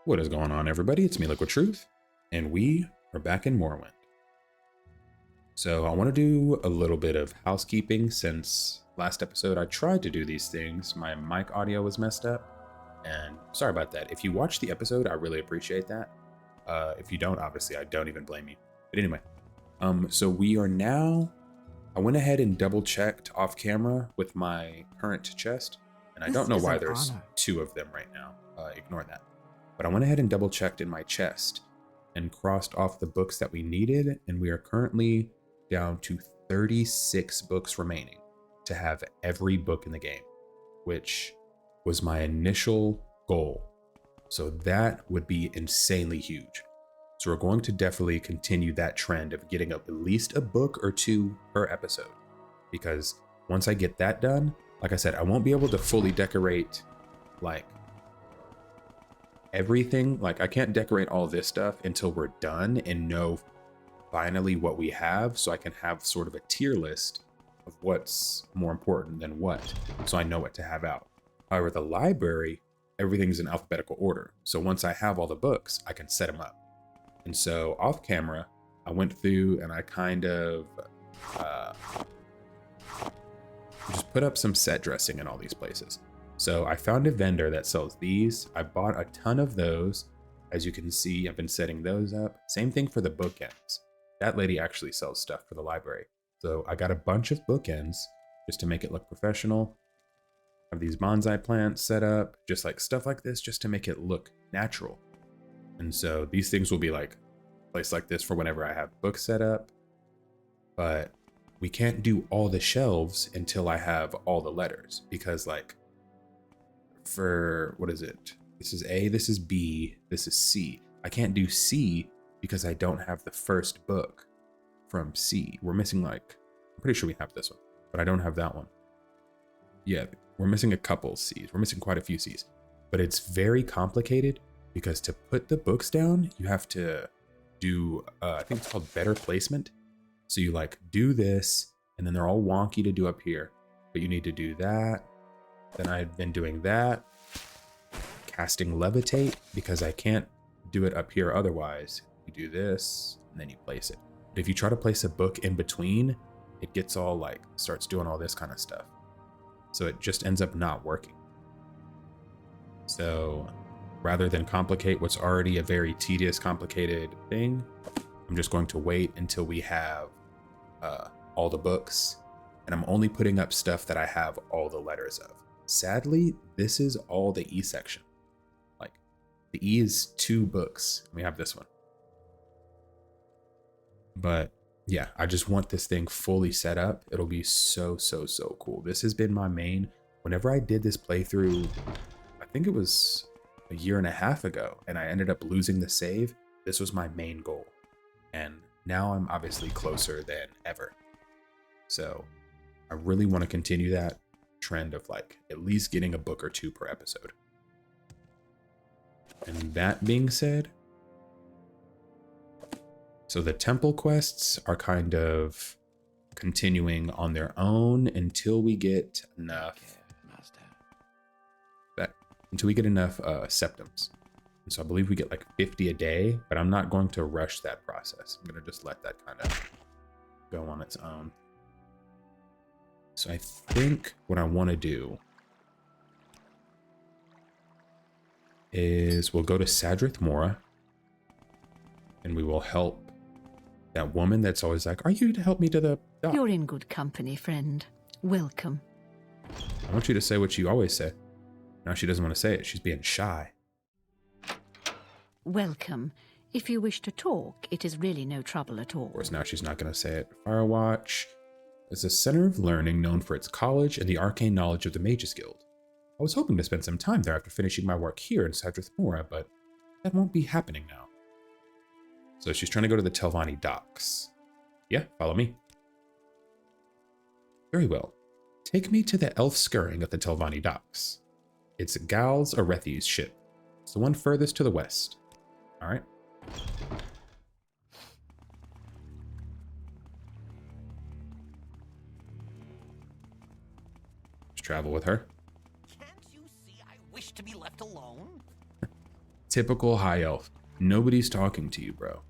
What is going on, everybody? It's me, Liquid Truth, and we are back in Morrowind. So I want to do a little bit of housekeeping since last episode I tried to do these things. My mic audio was messed up, and sorry about that. If you watch the episode, I really appreciate that. If you don't, obviously, I don't even blame you. But anyway, so we are now, I went ahead and double checked off camera with my current chest, and I don't know why there's two of them right now. Ignore that. But I went ahead and double checked in my chest and crossed off the books that we needed, and we are currently down to 36 books remaining to have every book in the game, which was my initial goal. So that would be insanely huge. So we're going to definitely continue that trend of getting up at least a book or two per episode, because once I get that done, like I said, I won't be able to fully decorate like everything. Like I can't decorate all this stuff until we're done and know finally what we have, so I can have sort of a tier list of what's more important than what, so I know what to have out. However, the library, everything's in alphabetical order, so once I have all the books, I can set them up. And so off camera, I went through and I kind of just put up some set dressing in all these places. So I found a vendor that sells these. I bought a ton of those. As you can see, I've been setting those up. Same thing for the bookends. That lady actually sells stuff for the library. So I got a bunch of bookends just to make it look professional. I have these bonsai plants set up, just like stuff like this, just to make it look natural. And so these things will be like placed like this for whenever I have books set up. But we can't do all the shelves until I have all the letters, because like for, what is it? This is A, this is B, this is C. I can't do C because I don't have the first book from C. We're missing like, I'm pretty sure we have this one, but I don't have that one. Yeah, we're missing a couple C's. We're missing quite a few C's, but it's very complicated because to put the books down, you have to do, I think it's called better placement. So you like do this, and then they're all wonky to do up here, but you need to do that. Then I've been doing that. Casting levitate, because I can't do it up here otherwise. You do this, and then you place it. But if you try to place a book in between, it gets all like, starts doing all this kind of stuff. So it just ends up not working. So rather than complicate what's already a very tedious, complicated thing, I'm just going to wait until we have all the books, and I'm only putting up stuff that I have all the letters of. Sadly, this is all the E section. Like the E is 2 books. We have this one. But yeah, I just want this thing fully set up. It'll be so cool. This has been my main, whenever I did this playthrough, I think it was a year and a half ago, and I ended up losing the save. This was my main goal. And now I'm obviously closer than ever. So I really want to continue that trend of like at least getting a book or 2 per episode. And that being said, so the temple quests are kind of continuing on their own until we get enough septums. And so I believe we get like 50 a day, but I'm not going to rush that process. I'm going to just let that kind of go on its own. So I think what I want to do is we'll go to Sadrith Mora, and we will help that woman that's always like, are you to help me to the dock? You're in good company, friend. Welcome. I want you to say what you always say. Now she doesn't want to say it. She's being shy. Welcome. If you wish to talk, it is really no trouble at all. Of course, now she's not going to say it. Firewatch is a center of learning known for its college and the arcane knowledge of the Mages Guild. I was hoping to spend some time there after finishing my work here in Sadrith Mora, but that won't be happening now. So she's trying to go to the Telvanni docks. Yeah, follow me. Very well. Take me to the elf scurrying at the Telvanni docks. It's Gal's Arethi's ship. It's the one furthest to the west. All right. Let's travel with her. Can't you see I wish to be left alone? Typical high elf. Nobody's talking to you, bro.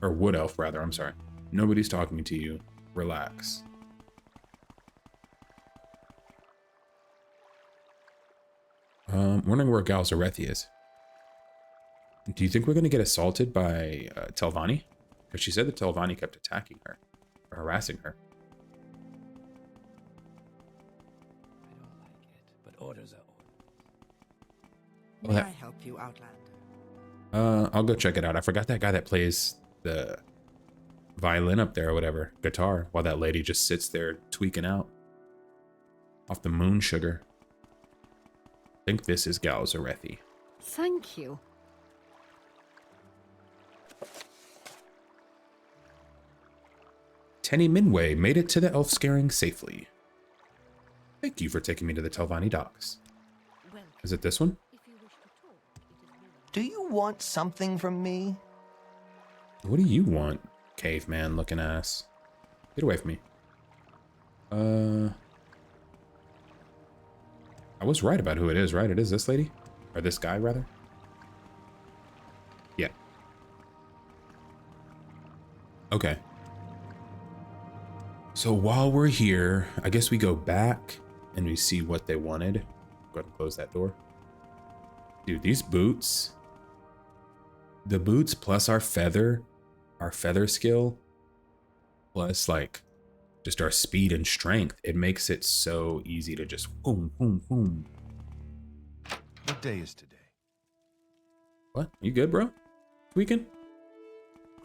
Or wood elf, rather. I'm sorry. Nobody's talking to you. Relax. Wondering where Galzarethi is. Do you think we're going to get assaulted by Telvanni? Because she said that Telvanni kept attacking her. Or harassing her. I don't like it, but orders are orders. May I help you, Outlander? I'll go check it out. I forgot that guy that plays the violin up there or whatever. Guitar. While that lady just sits there tweaking out. Off the moon sugar. I think this is Galzarethi. Thank you. Tenny Minway made it to the elf scaring safely. Thank you for taking me to the Telvanni docks. Welcome. Is it this one? If you wish to talk, it is really... Do you want something from me? What do you want, caveman looking ass? Get away from me. I was right about who it is, right? It is this lady? Or this guy, rather? Yeah. Okay. So while we're here, I guess we go back and we see what they wanted. Go ahead and close that door. Dude, these boots. The boots plus our feather skill, plus like just our speed and strength, it makes it so easy to just boom, boom, boom. What day is today? What? You good, bro? Tweaking?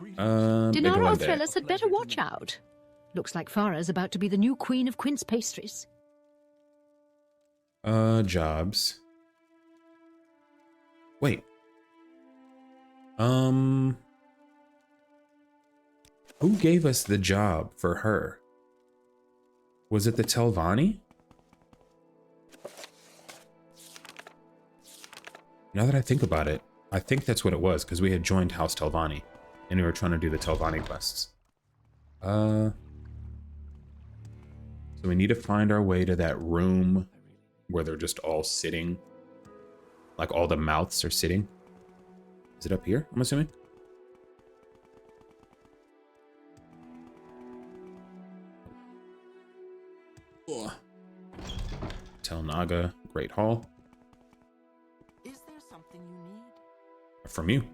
Dinara Bigelow Day. Thrillers had better watch out. Looks like Farah's about to be the new queen of quince pastries. Jobs. Wait. Who gave us the job for her? Was it the Telvanni? Now that I think about it, I think that's what it was, because we had joined House Telvanni, and we were trying to do the Telvanni quests. So we need to find our way to that room where they're just all sitting. Like all the mouths are sitting. Is it up here, I'm assuming? Tel Naga, Great Hall. Is there something you need? From you.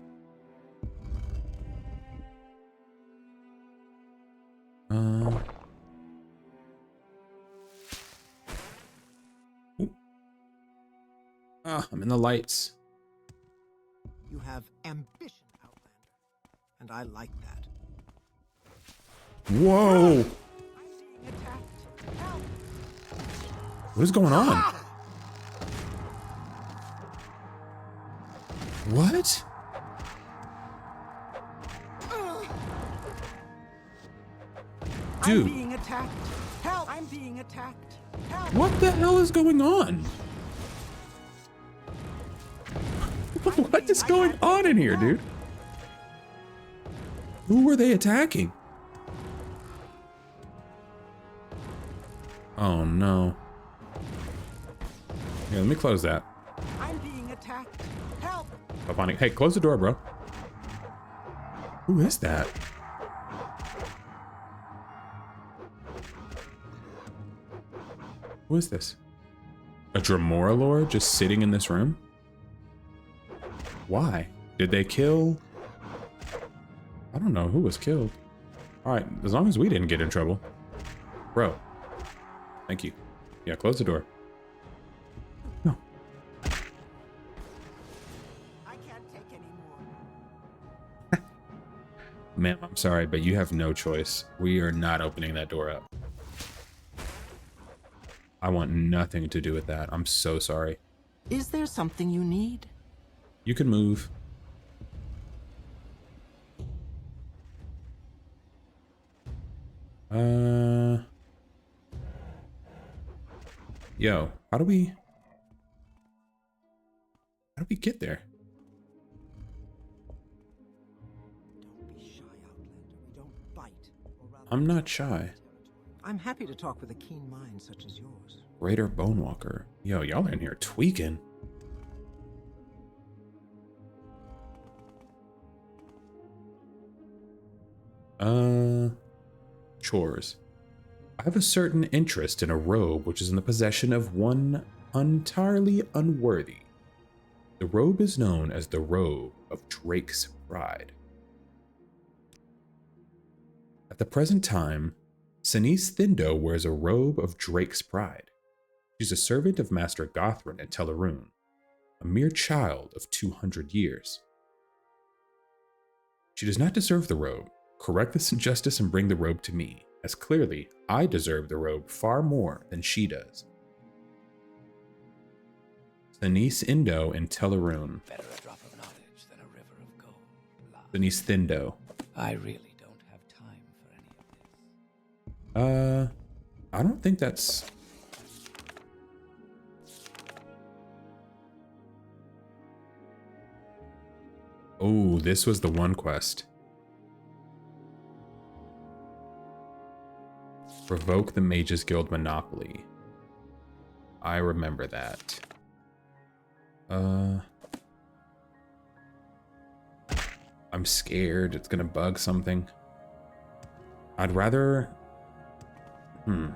Ooh. I'm in the lights. You have ambition, Outlander, and I like that. Whoa! I'm being attacked. Help! What is going on? What? Dude. I'm being attacked. Help! I'm being attacked. Help! What the hell is going on? What is going on in here, dude? Who were they attacking? Oh no. Here, let me close that. I'm being attacked. Help! Telvanni. Hey, close the door, bro. Who is that? Who is this? A Dremora lord just sitting in this room? Why? Did they kill? I don't know who was killed. Alright, as long as we didn't get in trouble. Bro. Thank you. Yeah, close the door. No. I can't take any more. Ma'am, I'm sorry, but you have no choice. We are not opening that door up. I want nothing to do with that. I'm so sorry. Is there something you need? You can move. Yo, how do we get there? Don't be shy, Outlander. We don't bite. Or rather, I'm not shy. I'm happy to talk with a keen mind such as yours. Raider Bonewalker. Yo, y'all are in here tweaking. Chores. I have a certain interest in a robe which is in the possession of one entirely unworthy. The robe is known as the Robe of Drake's Pride. At the present time, Sinise Thindo wears a robe of Drake's Pride. She's a servant of Master Gothrin at Telvanni, a mere child of 200 years. She does not deserve the robe. Correct this injustice and bring the robe to me, as clearly I deserve the robe far more than she does. Sinise Indo in Telvanni. Better a drop of knowledge than a river of gold. Sinise Thindo. I really don't have time for any of this. I don't think that's... Oh, this was the one quest. Revoke the Mages Guild monopoly. I remember that. I'm scared it's gonna bug something. I'd rather... I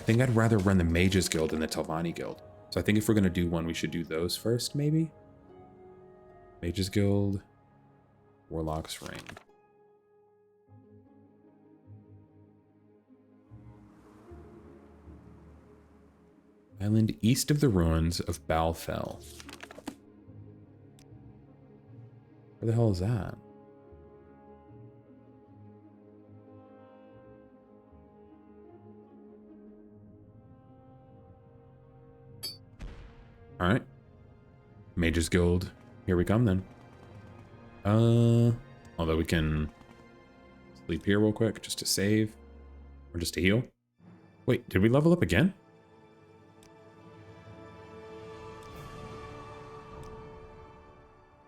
think I'd rather run the Mages Guild than the Telvanni Guild. So I think if we're gonna do one, we should do those first, maybe? Mages Guild, Warlock's Ring. Island east of the ruins of Balfell. Where the hell is that? Alright. Mages Guild. Here we come then. Although we can sleep here real quick just to save. Or just to heal. Wait, did we level up again?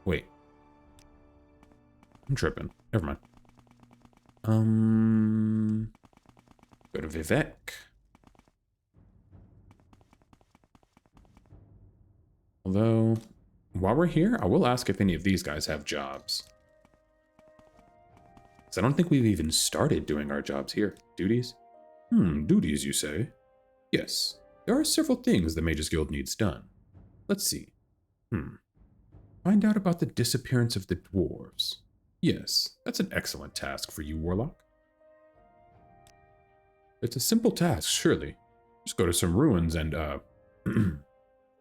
Wait. I'm tripping. Never mind. Go to Vivek. Although, while we're here, I will ask if any of these guys have jobs. Because I don't think we've even started doing our jobs here. Duties? Duties, you say? Yes, there are several things the Mages Guild needs done. Let's see. Find out about the disappearance of the dwarves. Yes, that's an excellent task for you, Warlock. It's a simple task, surely. Just go to some ruins and,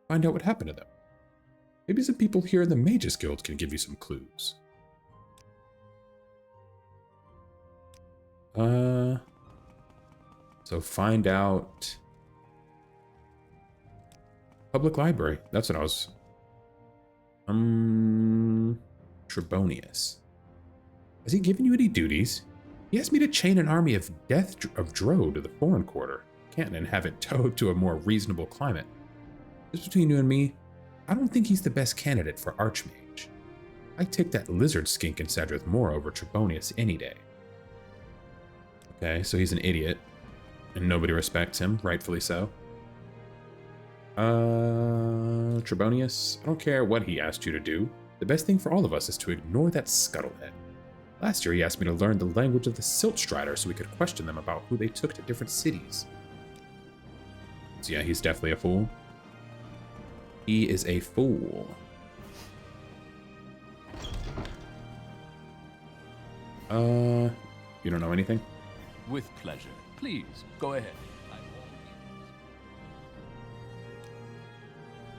find out what happened to them. Maybe some people here in the Mages Guild can give you some clues. So find out... Public library. That's what I was... Trebonius. Has he given you any duties? He asked me to chain an army of Drow to the foreign quarter, Canton, and have it towed to a more reasonable climate. Just between you and me, I don't think he's the best candidate for Archmage. I'd take that lizard skink in Sadrith Mora over Trebonius any day. Okay, so he's an idiot, and nobody respects him, rightfully so. Trebonius, I don't care what he asked you to do. The best thing for all of us is to ignore that scuttlehead. Last year he asked me to learn the language of the Siltstrider so we could question them about who they took to different cities. So yeah, he's definitely a fool. He is a fool. You don't know anything? With pleasure. Please, go ahead.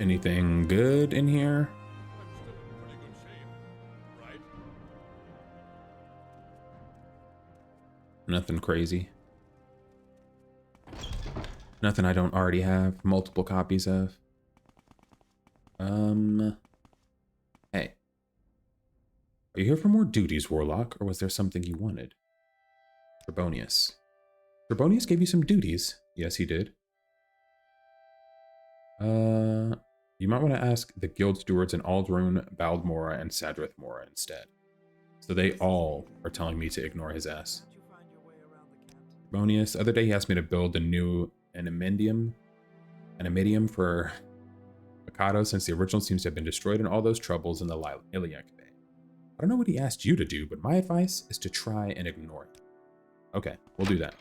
Anything good in here? Nothing crazy. Nothing I don't already have multiple copies of. Hey. Are you here for more duties, Warlock, or was there something you wanted? Trebonius. Trebonius gave you some duties. Yes, he did. You might want to ask the guild stewards in Aldrune, Baldmora, and Sadrith Mora instead. So they all are telling me to ignore his ass. Trebonius. The other day he asked me to build a new Animedium for a Mikado since the original seems to have been destroyed in all those troubles in the Iliac Bay. I don't know what he asked you to do, but my advice is to try and ignore it. Okay, we'll do that.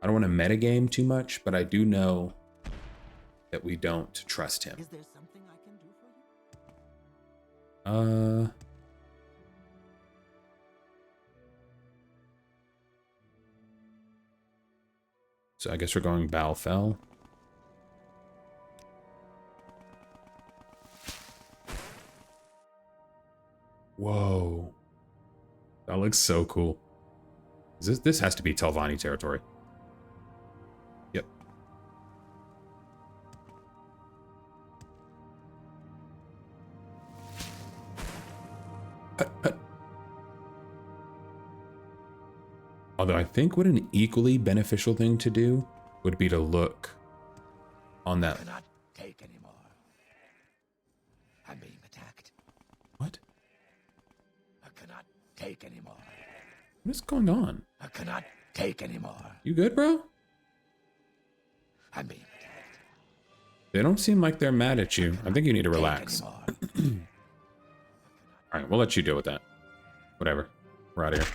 I don't want to metagame too much, but I do know that we don't trust him. Is there something I can do for you? So I guess we're going Balfell. Whoa. That looks so cool. This has to be Telvanni territory. Yep. Although I think what an equally beneficial thing to do would be to look on that. I cannot take anymore. I'm being attacked. What? I cannot take anymore. What is going on? I cannot take anymore. You good, bro? I'm being attacked. They don't seem like they're mad at you. I think you need to relax. All right, we'll let you deal with that. Whatever. We're out of here.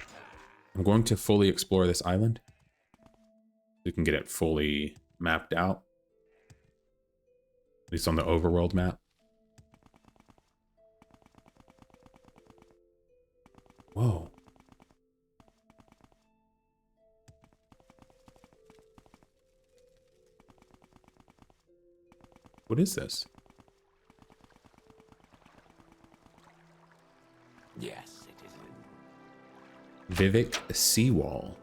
I'm going to fully explore this island. We can get it fully mapped out. At least on the overworld map. Whoa. What is this? Yes, it is. Vivek Seawall.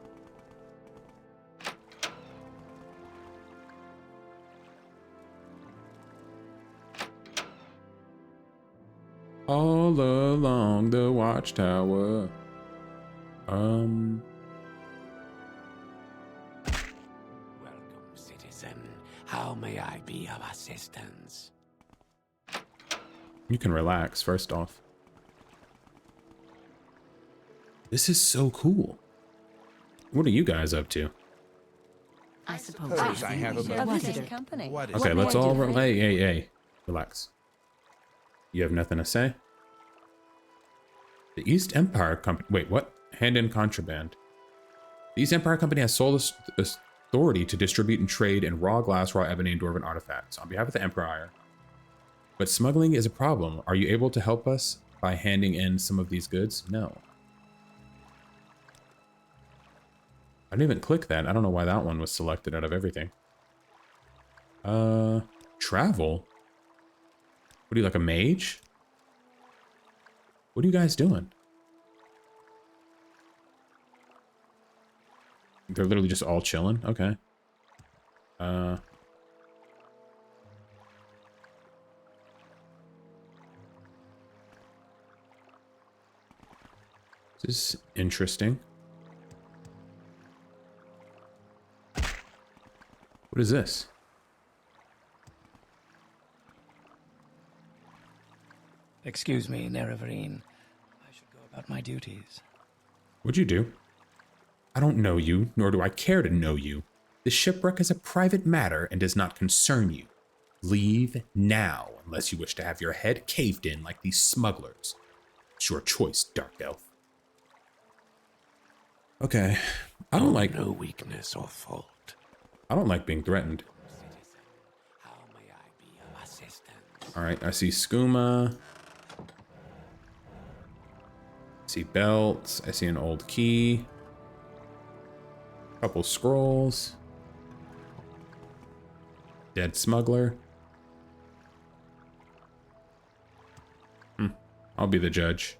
All along the watchtower. Welcome, citizen. How may I be of assistance? You can relax, first off. This is so cool. What are you guys up to? I suppose Suppose I have a visitor. company. What is Okay, What let's may I all... do for you? Hey. Relax. You have nothing to say? The East Empire Company... Wait, what? Hand in contraband. The East Empire Company has sole authority to distribute and trade in raw glass, raw ebony, and dwarven artifacts on behalf of the Empire. But smuggling is a problem. Are you able to help us by handing in some of these goods? No. I didn't even click that. I don't know why that one was selected out of everything. Travel? What are you, like a mage? What are you guys doing? They're literally just all chilling? Okay. This is interesting. What is this? Excuse me, Nerevarine. I should go about my duties. What'd you do? I don't know you, nor do I care to know you. This shipwreck is a private matter and does not concern you. Leave now, unless you wish to have your head caved in like these smugglers. It's your choice, Dark Elf. Okay, I don't like... no weakness or fault. I don't like being threatened. Citizen, how may I be of assistance? All right, I see skooma. I see belts. I see an old key. Couple scrolls. Dead smuggler. I'll be the judge.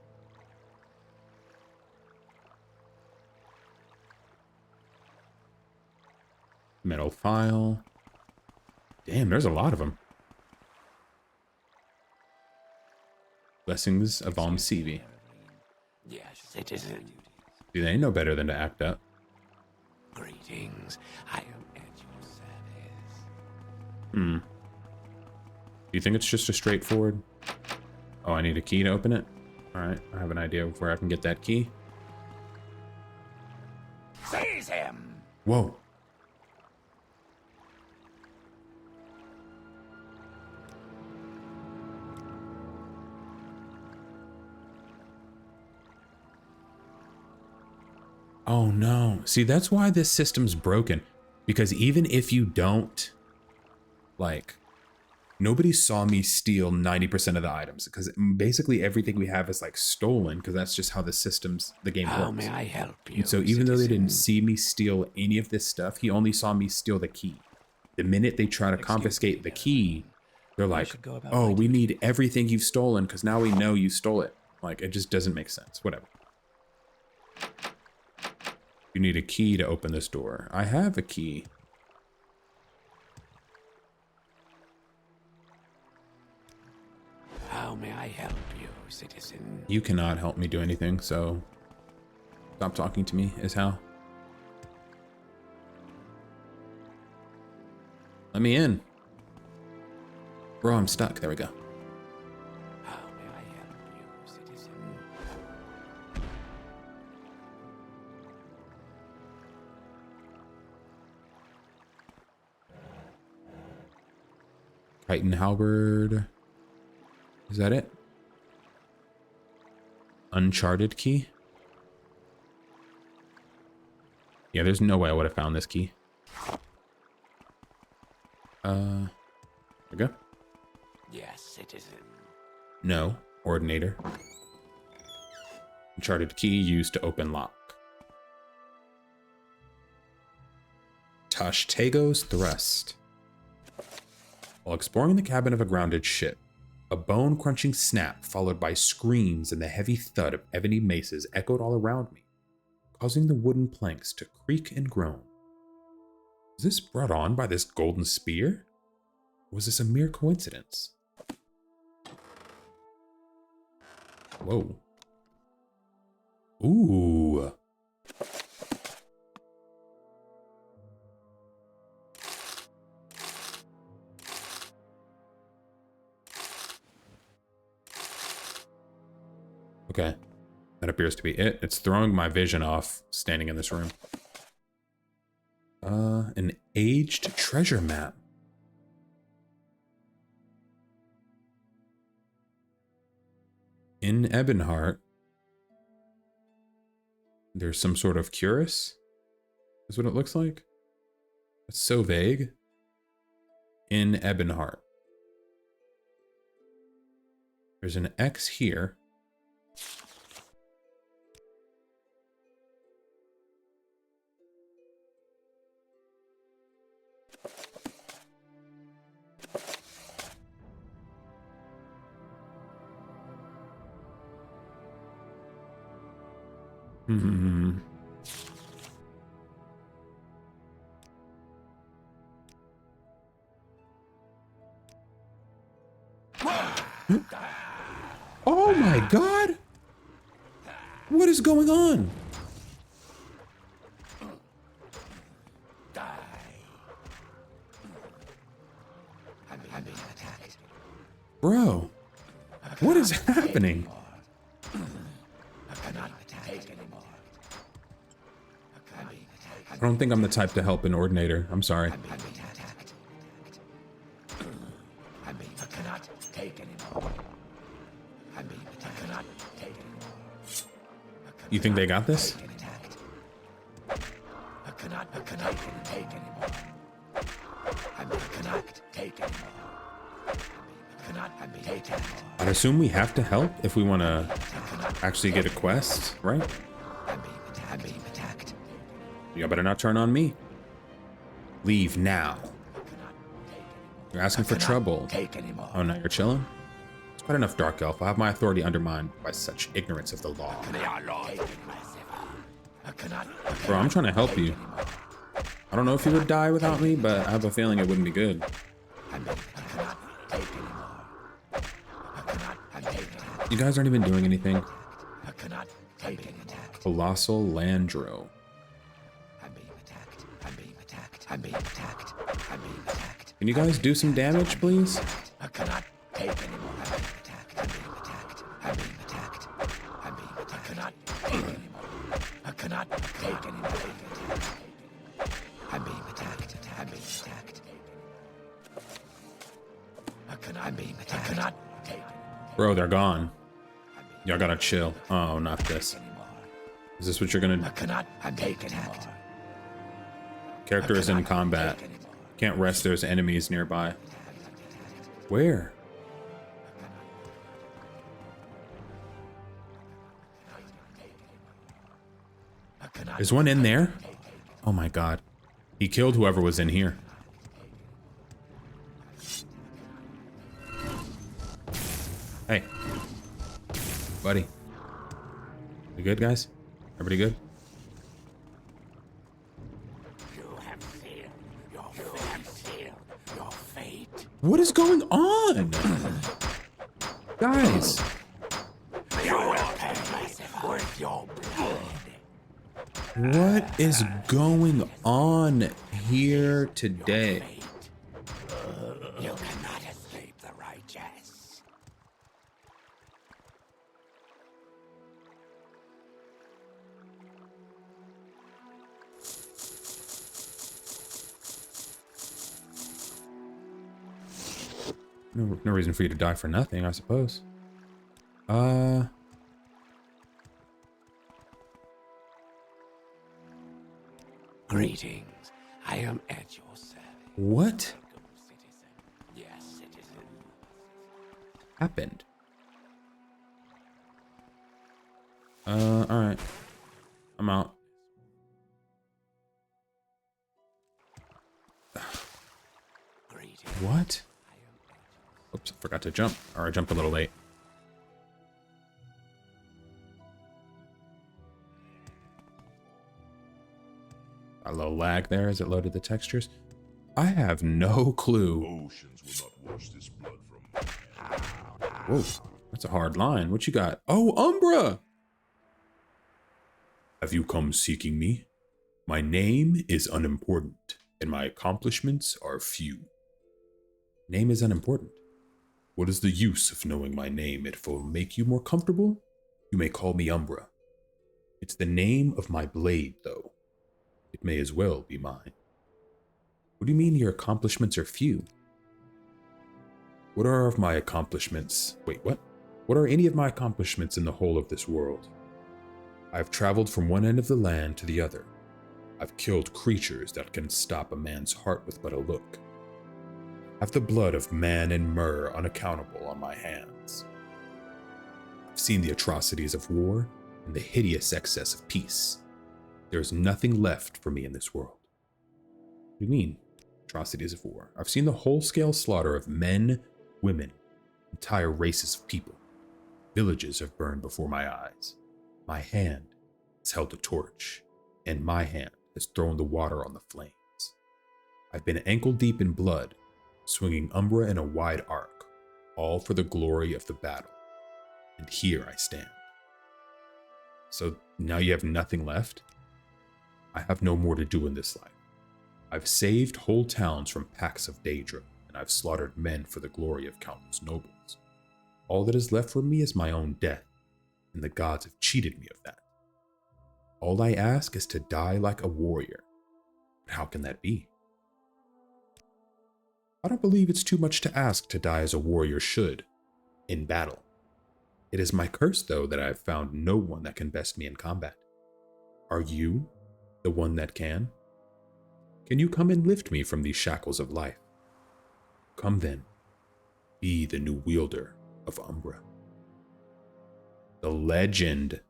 Metal file. Damn, there's a lot of them. Blessings of Almsevi. Yes, citizen. Do they know better than to act up? Greetings. I am at your service. Do you think it's just a straightforward... Oh, I need a key to open it? Alright, I have an idea of where I can get that key. Seize him! Whoa. Oh no. See, that's why this system's broken. Because even if you don't, like, nobody saw me steal 90% of the items. Because basically everything we have is like stolen. Because that's just how the game How works. may I help you? And so even though they didn't citizen? see me steal any of this stuff, he only saw me steal the key. The minute they try to confiscate the key, they're like, should go about oh, my we duty." need everything you've stolen because now we know you stole it. Like, it just doesn't make sense. Whatever. You need a key to open this door. I have a key. How may I help you, citizen? You cannot help me do anything, so stop talking to me, is how. Let me in. Bro, I'm stuck. There we go. How may I help you, citizen? Titan halberd. Is that it? Uncharted key? Yeah, there's no way I would have found this key. There we go. Yes, citizen. No, ordinator. Uncharted key used to open lock. Tashtego's thrust. While exploring the cabin of a grounded ship, a bone-crunching snap followed by screams and the heavy thud of ebony maces echoed all around me, causing the wooden planks to creak and groan. Was this brought on by this golden spear? Or was this a mere coincidence? Whoa. Ooh. Okay, that appears to be it. It's throwing my vision off standing in this room. An aged treasure map. In Ebonheart, there's some sort of cuirass. That's what it looks like. It's so vague. In Ebonheart. There's an X here. Hmm. Oh my God! What is going on? Bro, what is happening? I don't think I'm the type to help an ordinator. I'm sorry. You think they got this? I'd assume we have to help if we want to actually get a quest, right? You better not turn on me. Leave now. You're asking for trouble. Oh, now you're chilling? It's quite enough, Dark Elf. I'll have my authority undermined by such ignorance of the law. Bro, I'm trying to help you. I don't know if you would die without me, but I have a feeling it wouldn't be good. You guys aren't even doing anything. Colossal Landro. Can you guys do some damage, please? Bro, they're gone. Y'all gotta chill. Oh, not this. Is this what you're gonna? I cannot take an act. Character is in combat. Can't rest. There's enemies nearby. Where? There's one in there? Oh my god. He killed whoever was in here. Hey. Buddy. You good, guys? Everybody good? What is going on? Guys. What is going on here today? You cannot escape the righteous. No reason for you to die for nothing, I suppose. Greetings. I am at your service. What Welcome, citizen. Yes, citizen. happened? Alright. I'm out. Greetings. What? Oops, I forgot to jump. Or I jumped a little late. A little lag there as it loaded the textures. I have no clue. Oceans will not wash this blood from. Whoa, that's a hard line. What you got? Oh, Umbra! Have you come seeking me? My name is unimportant, and my accomplishments are few. Name is unimportant. What is the use of knowing my name? If it will make you more comfortable, you may call me Umbra. It's the name of my blade, though. It may as well be mine. What do you mean your accomplishments are few? What are of my accomplishments? Wait, what? What are any of my accomplishments in the whole of this world? I've traveled from one end of the land to the other. I've killed creatures that can stop a man's heart with but a look. Have the blood of man and myrrh unaccountable on my hands. I've seen the atrocities of war and the hideous excess of peace. There is nothing left for me in this world. What do you mean, atrocities of war? I've seen the whole-scale slaughter of men, women, entire races of people. Villages have burned before my eyes. My hand has held the torch, and my hand has thrown the water on the flames. I've been ankle-deep in blood, swinging Umbra in a wide arc, all for the glory of the battle. And here I stand. So now you have nothing left? I have no more to do in this life. I've saved whole towns from packs of Daedra, and I've slaughtered men for the glory of countless nobles. All that is left for me is my own death, and the gods have cheated me of that. All I ask is to die like a warrior. But how can that be? I don't believe it's too much to ask to die as a warrior should, in battle. It is my curse, though, that I have found no one that can best me in combat. Are you the one that can? Can you come and lift me from these shackles of life? Come then, be the new wielder of Umbra. The legend.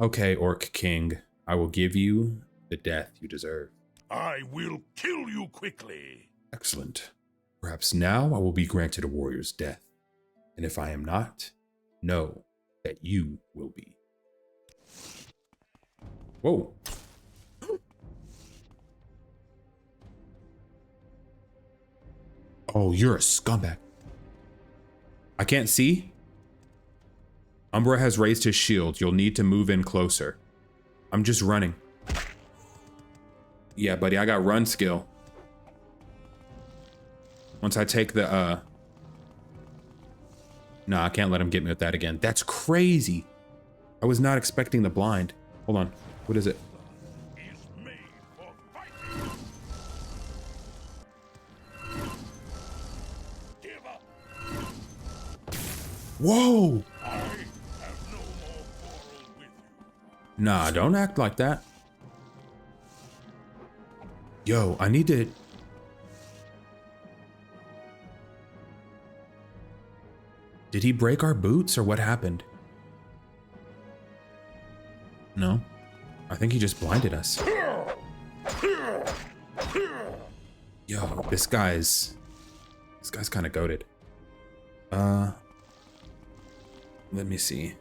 Okay, Orc King, I will give you the death you deserve. I will kill you quickly. Excellent. Perhaps now I will be granted a warrior's death. And if I am not, know that you will be. Whoa. Oh, you're a scumbag. I can't see. Umbra has raised his shield. You'll need to move in closer. I'm just running. Yeah, buddy, I got run skill. Once I take the, No, I can't let him get me with that again. That's crazy. I was not expecting the blind. Hold on. What is it? Is made for fighting. Give up. Whoa! I have no more quarrels Nah, don't act like that. Yo, I need to... Did he break our boots or what happened? No. I think he just blinded us. Yo, this guy's kind of goated. Let me see.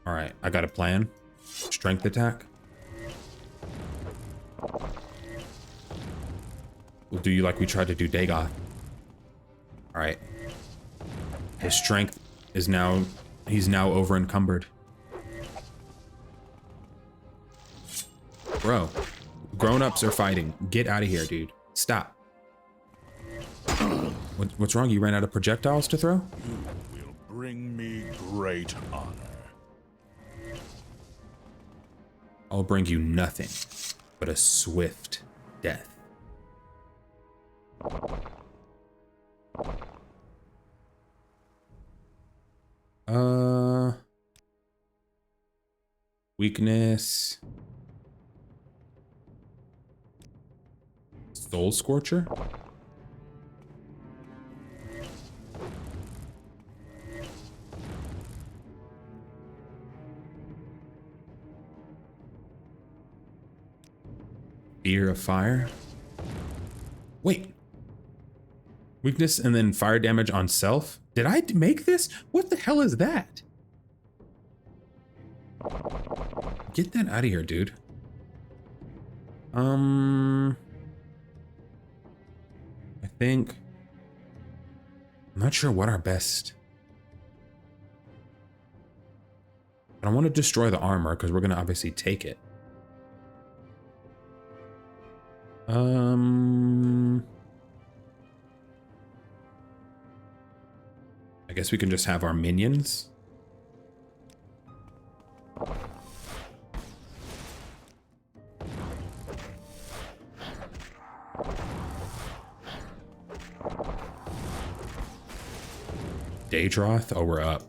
All right, I got a plan. Strength attack. We'll do you like we tried to do Dagoth. All right. His strength is now, he's now over encumbered. Bro, grown-ups are fighting. Get out of here, dude. Stop. What's wrong? You ran out of projectiles to throw? You will bring me great honor. I'll bring you nothing but a swift death. Weakness. Soul Scorcher? Fear of fire? Wait. Weakness and then fire damage on self? Did I make this? What the hell is that? Get that out of here, dude. I think... I'm not sure what our best... I don't want to destroy the armor because we're going to obviously take it. I guess we can just have our minions. Daedroth? Oh, we're up.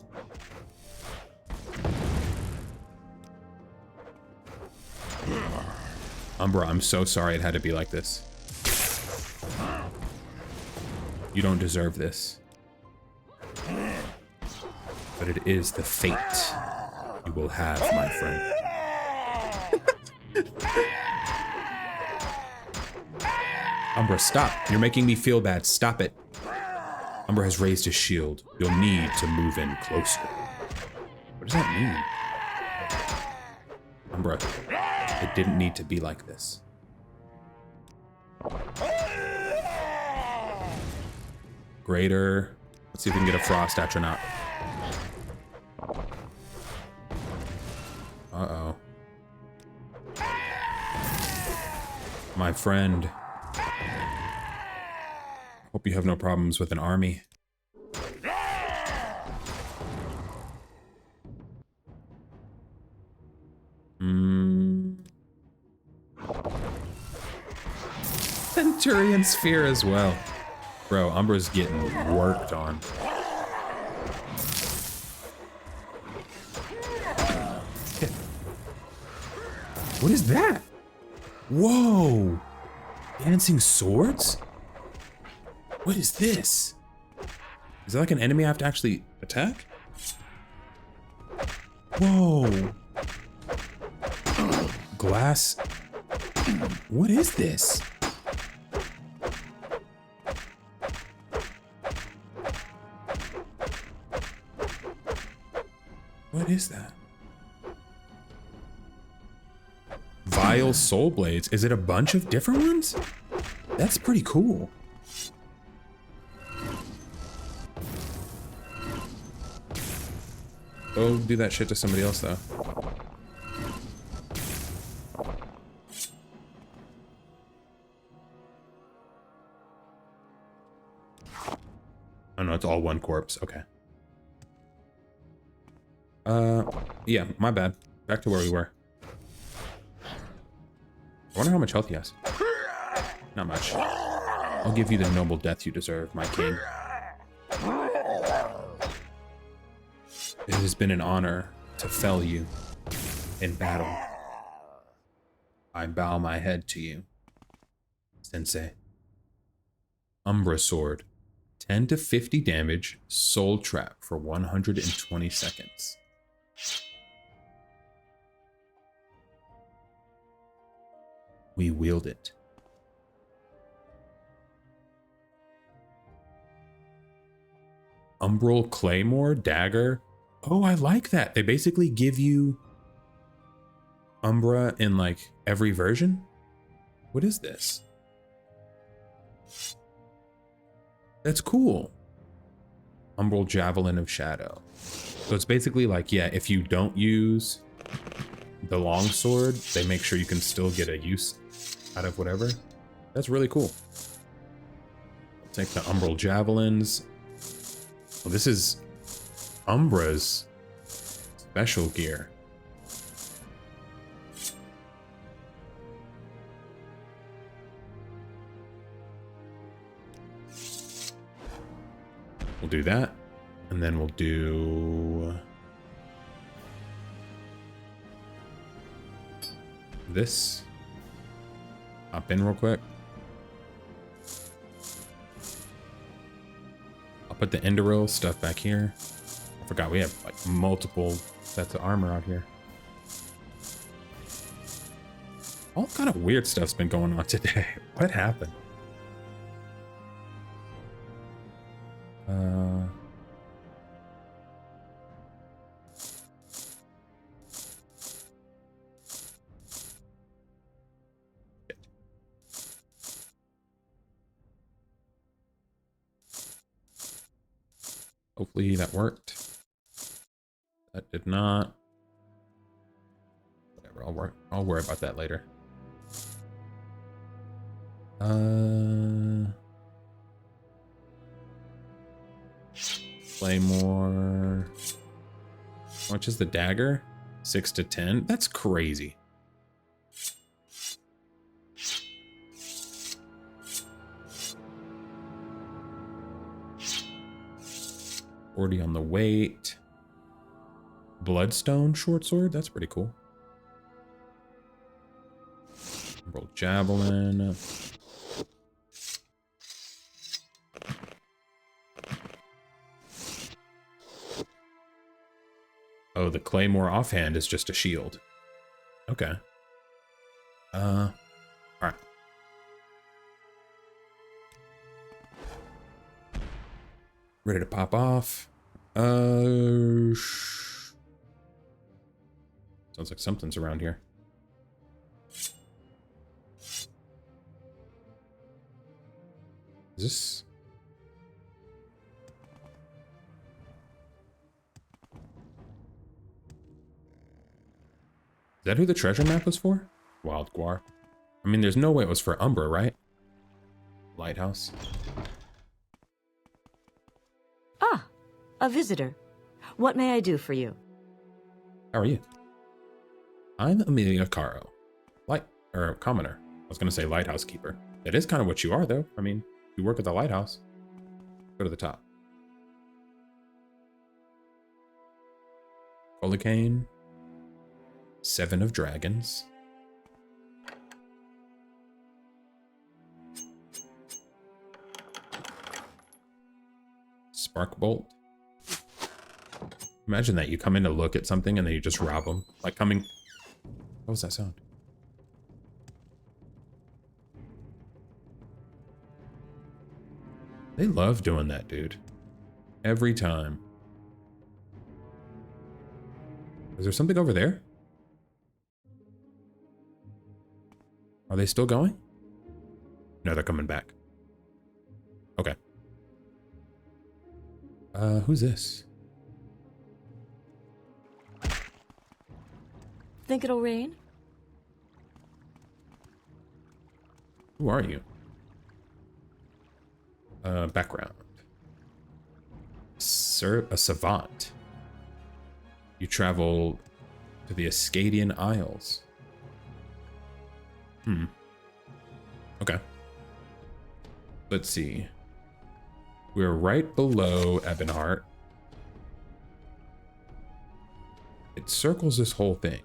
Umbra, I'm so sorry it had to be like this. You don't deserve this. But it is the fate you will have, my friend. Umbra, stop. You're making me feel bad. Stop it. Umbra has raised his shield. You'll need to move in closer. What does that mean? Umbra, it didn't need to be like this. Greater. Let's see if we can get a frost astronaut. Uh-oh. My friend. Hope you have no problems with an army. Centurion Sphere as well. Bro, Umbra's getting worked on. What is that? Whoa! Dancing swords? What is this? Is that like an enemy I have to actually attack? Whoa! Glass. What is this? What is that? Vile soul blades. Is it a bunch of different ones? That's pretty cool. Go do that shit to somebody else though. Oh no, it's all one corpse. Okay. Yeah, my bad. Back to where we were. I wonder how much health he has. Not much. I'll give you the noble death you deserve, my king. It has been an honor to fell you in battle. I bow my head to you, Sensei. Umbra Sword. 10 to 50 damage, Soul Trap for 120 seconds. We wield it. Umbral Claymore Dagger. Oh, I like that. They basically give you Umbra in like every version. What is this? That's cool. Umbral Javelin of Shadow. So it's basically like, yeah, if you don't use the longsword, they make sure you can still get a use out of whatever. That's really cool. I'll take the Umbral Javelins. Well, this is Umbra's special gear. We'll do that, and then we'll do this. Hop in real quick. I'll put the Enderil stuff back here. I forgot we have like multiple sets of armor out here. All kind of weird stuff's been going on today. What happened? Hopefully that worked. That did not. Whatever, I'll worry about that later. Claymore. How much is the dagger? 6 to 10? That's crazy. $40 on the weight. Bloodstone short sword? That's pretty cool. Roll javelin. Oh, the claymore offhand is just a shield. Okay. All right. Ready to pop off. Sounds like something's around here. Is this? Is that who the treasure map was for? Wild Guar. I mean, there's no way it was for Umbra, right? Lighthouse. Ah, a visitor. What may I do for you? How are you? I'm Amelia Caro. Commoner. I was gonna say lighthouse keeper. That is kind of what you are, though. I mean, you work at the lighthouse. Go to the top. Colicane. 7 of Dragons. Sparkbolt. Imagine that you come in to look at something and then you just rob them. Like coming... What was that sound? They love doing that, dude. Every time. Is there something over there? Are they still going? No, they're coming back. Okay. Who's this? Think it'll rain? Who are you? Background. Sir, a savant. You travel to the Ascadian Isles. Okay. Let's see. We're right below Ebonheart. It circles this whole thing.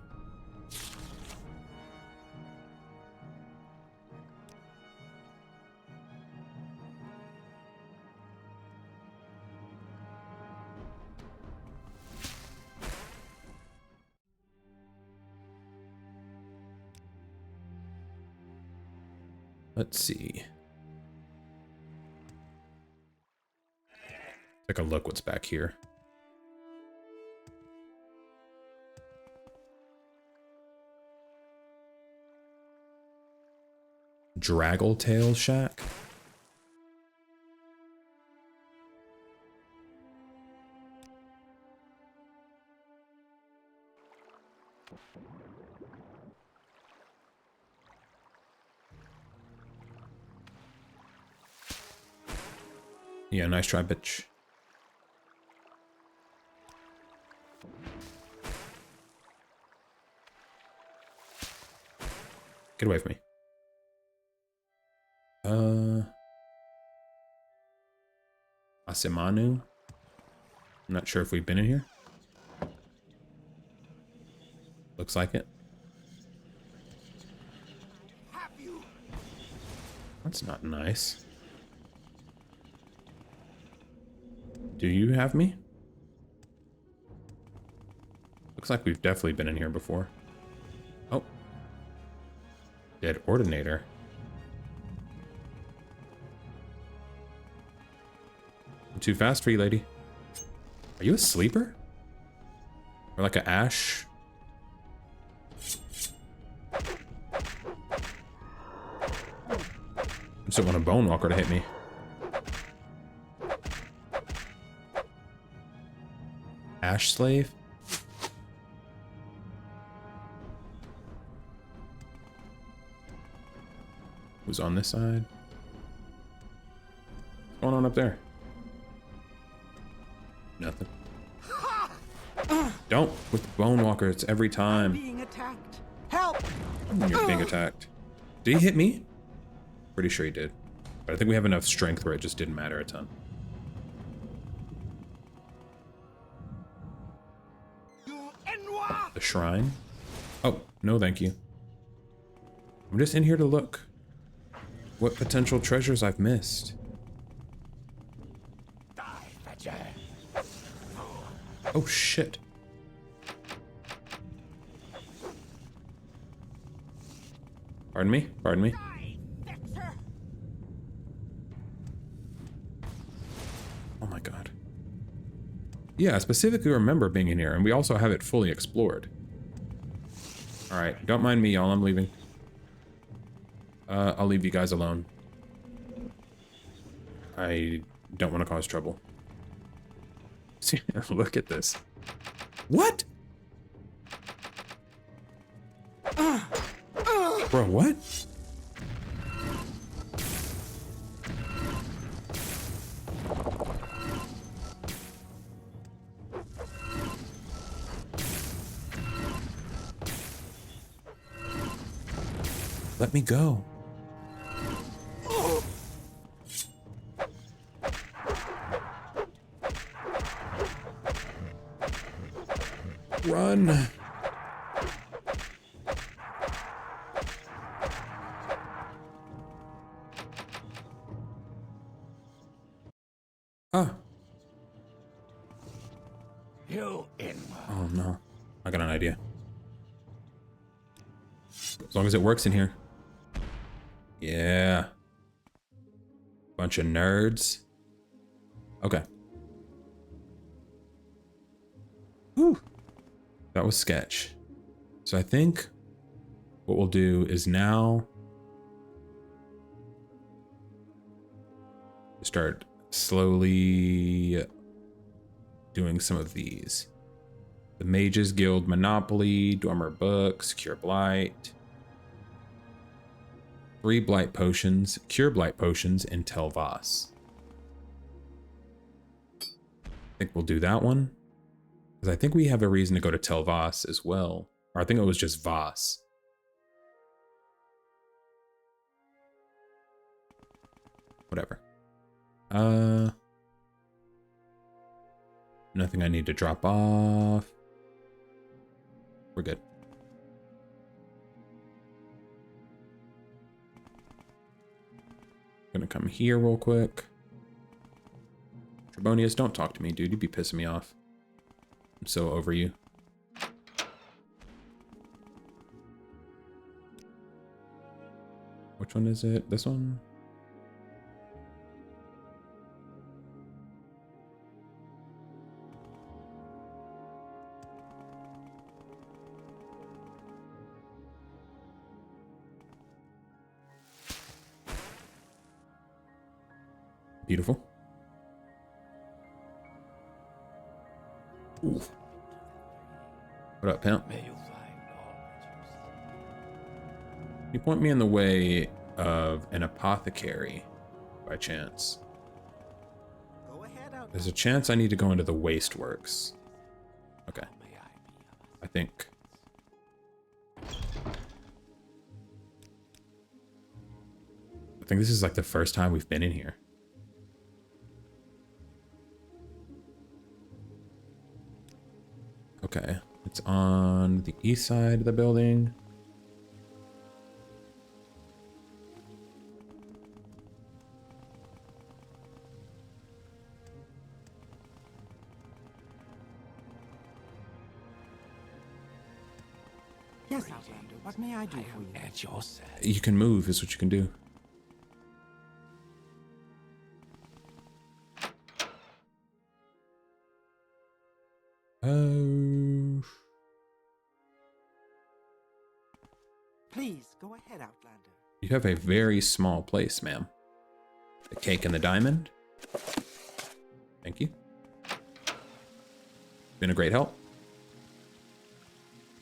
Let's see. Take a look what's back here. Draggletail Shack? Yeah, nice try, bitch. Get away from me. Asimanu? I'm not sure if we've been in here. Looks like it. That's not nice. Do you have me? Looks like we've definitely been in here before. Oh. Dead Ordinator. I'm too fast for you, lady. Are you a sleeper? Or like a ash? I just don't want a bone walker to hit me. Ash slave? Who's on this side? What's going on up there? Nothing. Don't with the bone walker, it's every time. Being attacked. Help! You're being attacked. Did he hit me? Pretty sure he did. But I think we have enough strength where it just didn't matter a ton. The shrine? Oh, no thank you. I'm just in here to look. What potential treasures I've missed. Oh shit. Pardon me? Pardon me? Oh my god. Yeah, I specifically remember being in here, and we also have it fully explored. Alright, don't mind me, y'all. I'm leaving. I'll leave you guys alone. I don't want to cause trouble. See, look at this. What? Bro, what? Let me go. Run. Ah. You in. Oh no. I got an idea. As long as it works in here. Yeah. Bunch of nerds. Okay. Whew. That was sketch. So I think what we'll do is now start slowly doing some of these. The Mages Guild Monopoly, Dormer Books, Cure Blight. 3 Blight Potions, Cure Blight Potions, and Telvas. I think we'll do that one. Because I think we have a reason to go to Telvas as well. Or I think it was just Voss. Whatever. Nothing I need to drop off. We're good. Gonna come here real quick. Trebonius, don't talk to me, dude. You'd be pissing me off. I'm so over you. Which one is it? This one? Beautiful. Ooh. What up, pimp? May you find all that you seek. You point me in the way of an apothecary, by chance. Go ahead, Outlander. There's a chance I need to go into the waste works. Okay. May I be of I think. I think this is like the first time we've been in here. Okay, it's on the east side of the building. Yes, Outlander. What may I do for you? at your side. You can move, is what you can do. Oh. Please, go ahead, Outlander. You have a very small place, ma'am. The cake and the diamond. Thank you. Been a great help.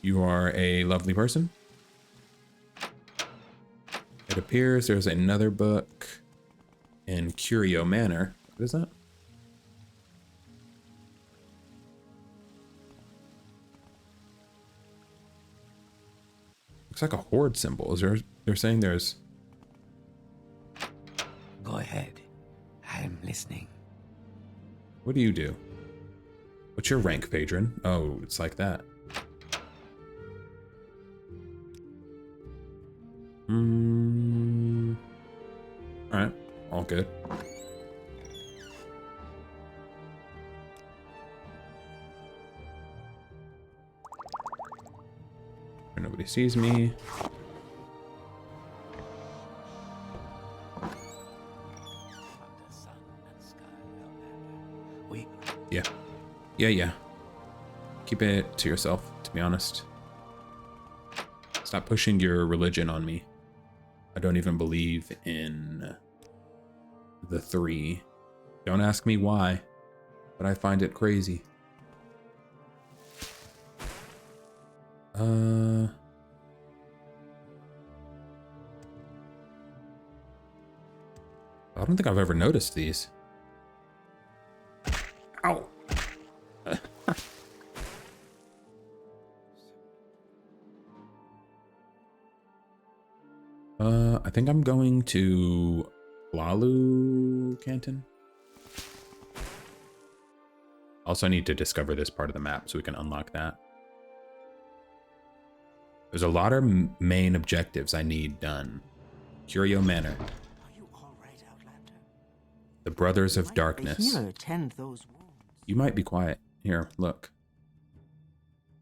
You are a lovely person. It appears there's another book in Curio Manor. What is that? Looks like a horde symbol. Is there? They're saying there's. Go ahead. I'm listening. What do you do? What's your rank, patron? Oh, it's like that. Alright, all good. Nobody sees me. Under sun and sky, Outlander. We Yeah. Keep it to yourself, to be honest. Stop pushing your religion on me. I don't even believe in the three. Don't ask me why, but I find it crazy. I don't think I've ever noticed these. Ow. I think I'm going to Lalu Canton. Also, I need to discover this part of the map so we can unlock that. There's a lot of main objectives I need done. Curio Manor. Are you all right, Outlander? The Brothers of Might Darkness. the healer tend those wounds? You might be quiet. Here, look.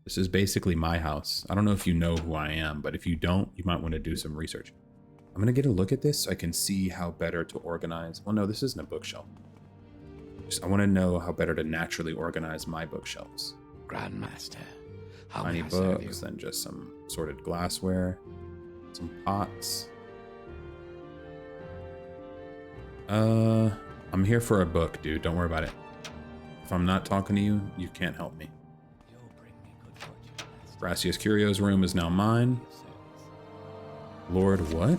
This is basically my house. I don't know if you know who I am, but if you don't, you might want to do some research. I'm going to get a look at this so I can see how better to organize. Well, no, this isn't a bookshelf. I want to know how better to naturally organize my bookshelves. Grandmaster. How Tiny may I serve books, you? then just some sorted glassware, some pots. I'm here for a book, dude. Don't worry about it. If I'm not talking to you, you can't help me. You'll bring me good fortune, Master. Brassius Curio's room is now mine. Your service. Lord what?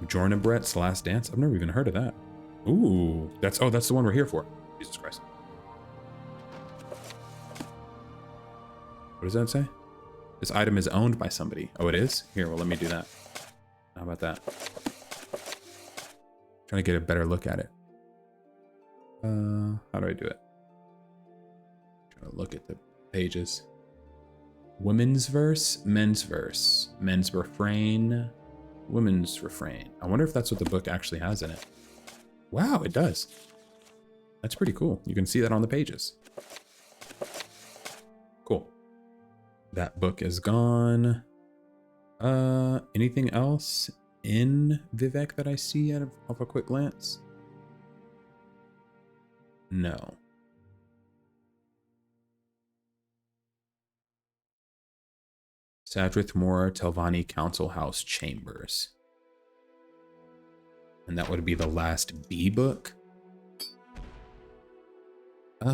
Jornabret's Last Dance? I've never even heard of that. Ooh, that's the one we're here for. Jesus Christ. What does that say? This item is owned by somebody. Oh, it is? Here, well, let me do that. How about that? Trying to get a better look at it. How do I do it? Trying to look at the pages. Women's verse, men's verse, men's refrain, women's refrain. I wonder if that's what the book actually has in it. Wow, it does. That's pretty cool. You can see that on the pages. Cool. That book is gone. Anything else in Vivek that I see out of a quick glance? No. Sadrith Mora Telvanni Council House Chambers. And that would be the last B book. Sure.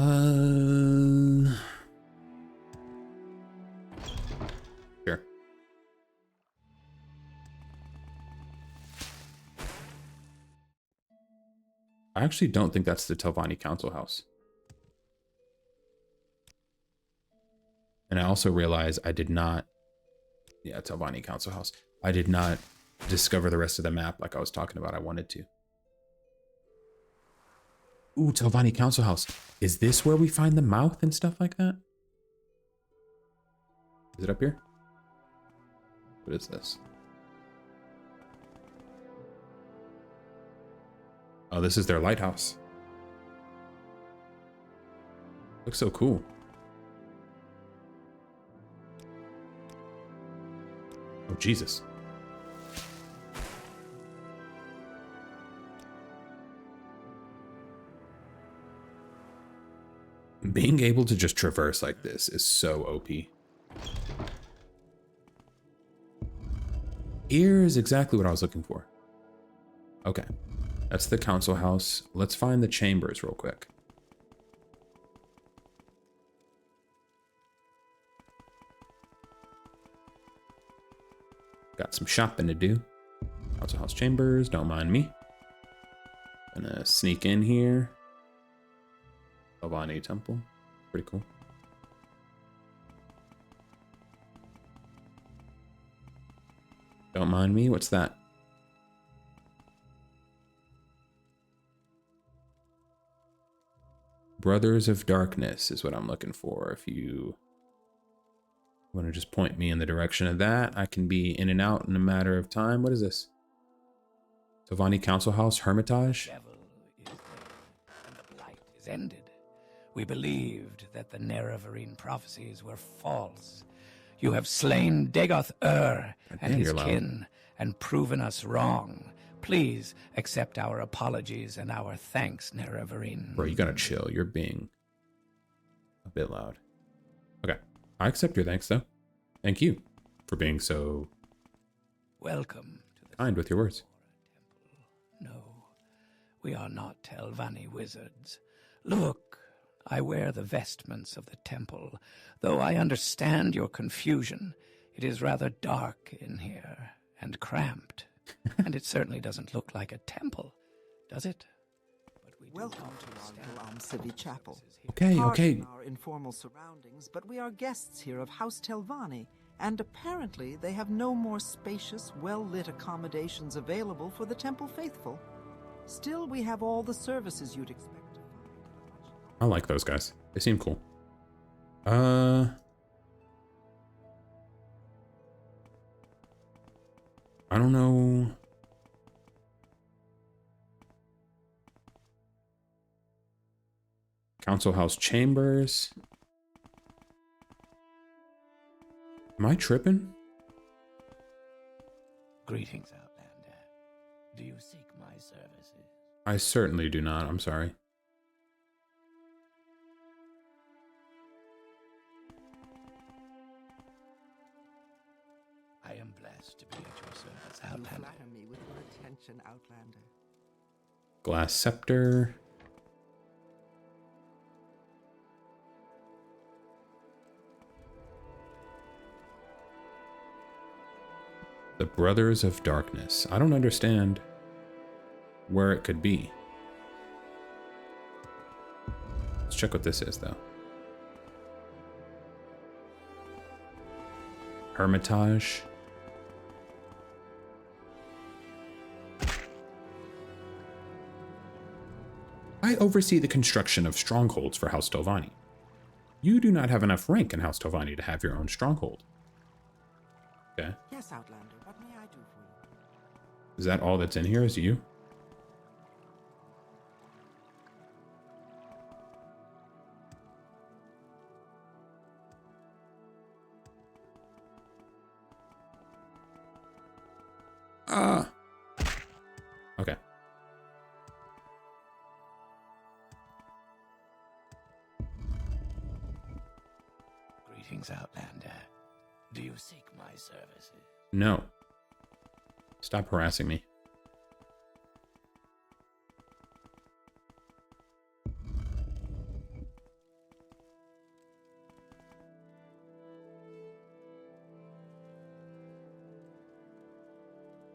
I actually don't think that's the Telvanni Council House. And I also realize I did not... Yeah, Telvanni Council House. I did not discover the rest of the map like I was talking about I wanted to. Ooh, Telvanni Council House. Is this where we find the mouth and stuff like that? Is it up here? What is this? Oh, this is their lighthouse. Looks so cool. Oh, Jesus. Being able to just traverse like this is so OP. Here is exactly what I was looking for. Okay. That's the council house. Let's find the chambers real quick. Got some shopping to do. Council house chambers, don't mind me. Gonna sneak in here. Telvanni Temple. Pretty cool. Don't mind me. What's that? Brothers of Darkness is what I'm looking for. If you want to just point me in the direction of that, I can be in and out in a matter of time. What is this? Telvanni Council House Hermitage? Devil is dead, and the blight is ended. We believed that the Nerevarine prophecies were false. You have slain Dagoth-Ur and his kin and proven us wrong. Please accept our apologies and our thanks, Nerevarine. Bro, you gotta chill. You're being a bit loud. Okay. I accept your thanks, though. Thank you for being so welcome to the kind with your words. Temple. No, we are not Telvanni wizards. Look, I wear the vestments of the temple. Though I understand your confusion, it is rather dark in here and cramped. And it certainly doesn't look like a temple, does it? But we Welcome to our City Chapel. Okay, Pardon okay. our informal surroundings, but we are guests here of House Telvanni, and apparently they have no more spacious, well-lit accommodations available for the temple faithful. Still, we have all the services you'd expect to find. I like those guys. They seem cool. I don't know. Council House Chambers. Am I tripping? Greetings, Outlander. Do you seek my services? I certainly do not. I'm sorry. I am blessed to be at your service, You Outlander. flatter me with your attention, Outlander. Glass Scepter. The Brothers of Darkness. I don't understand where it could be. Let's check what this is, though. Hermitage. I oversee the construction of strongholds for House Telvanni. You do not have enough rank in House Telvanni to have your own stronghold. Okay. Yes, Outlander, what may I do for you? Is that all that's in here is you? Okay. Greetings, Outlander. Do you seek my services? No. Stop harassing me.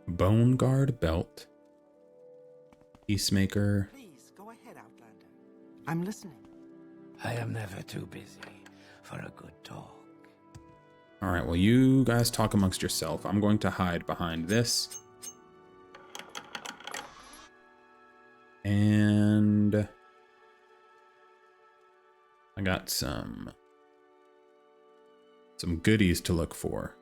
Bone Guard belt. Peacemaker. Please, go ahead, Outlander. I'm listening. I am never too busy for a good talk. All right, well, you guys talk amongst yourself. I'm going to hide behind this. And I got some goodies to look for.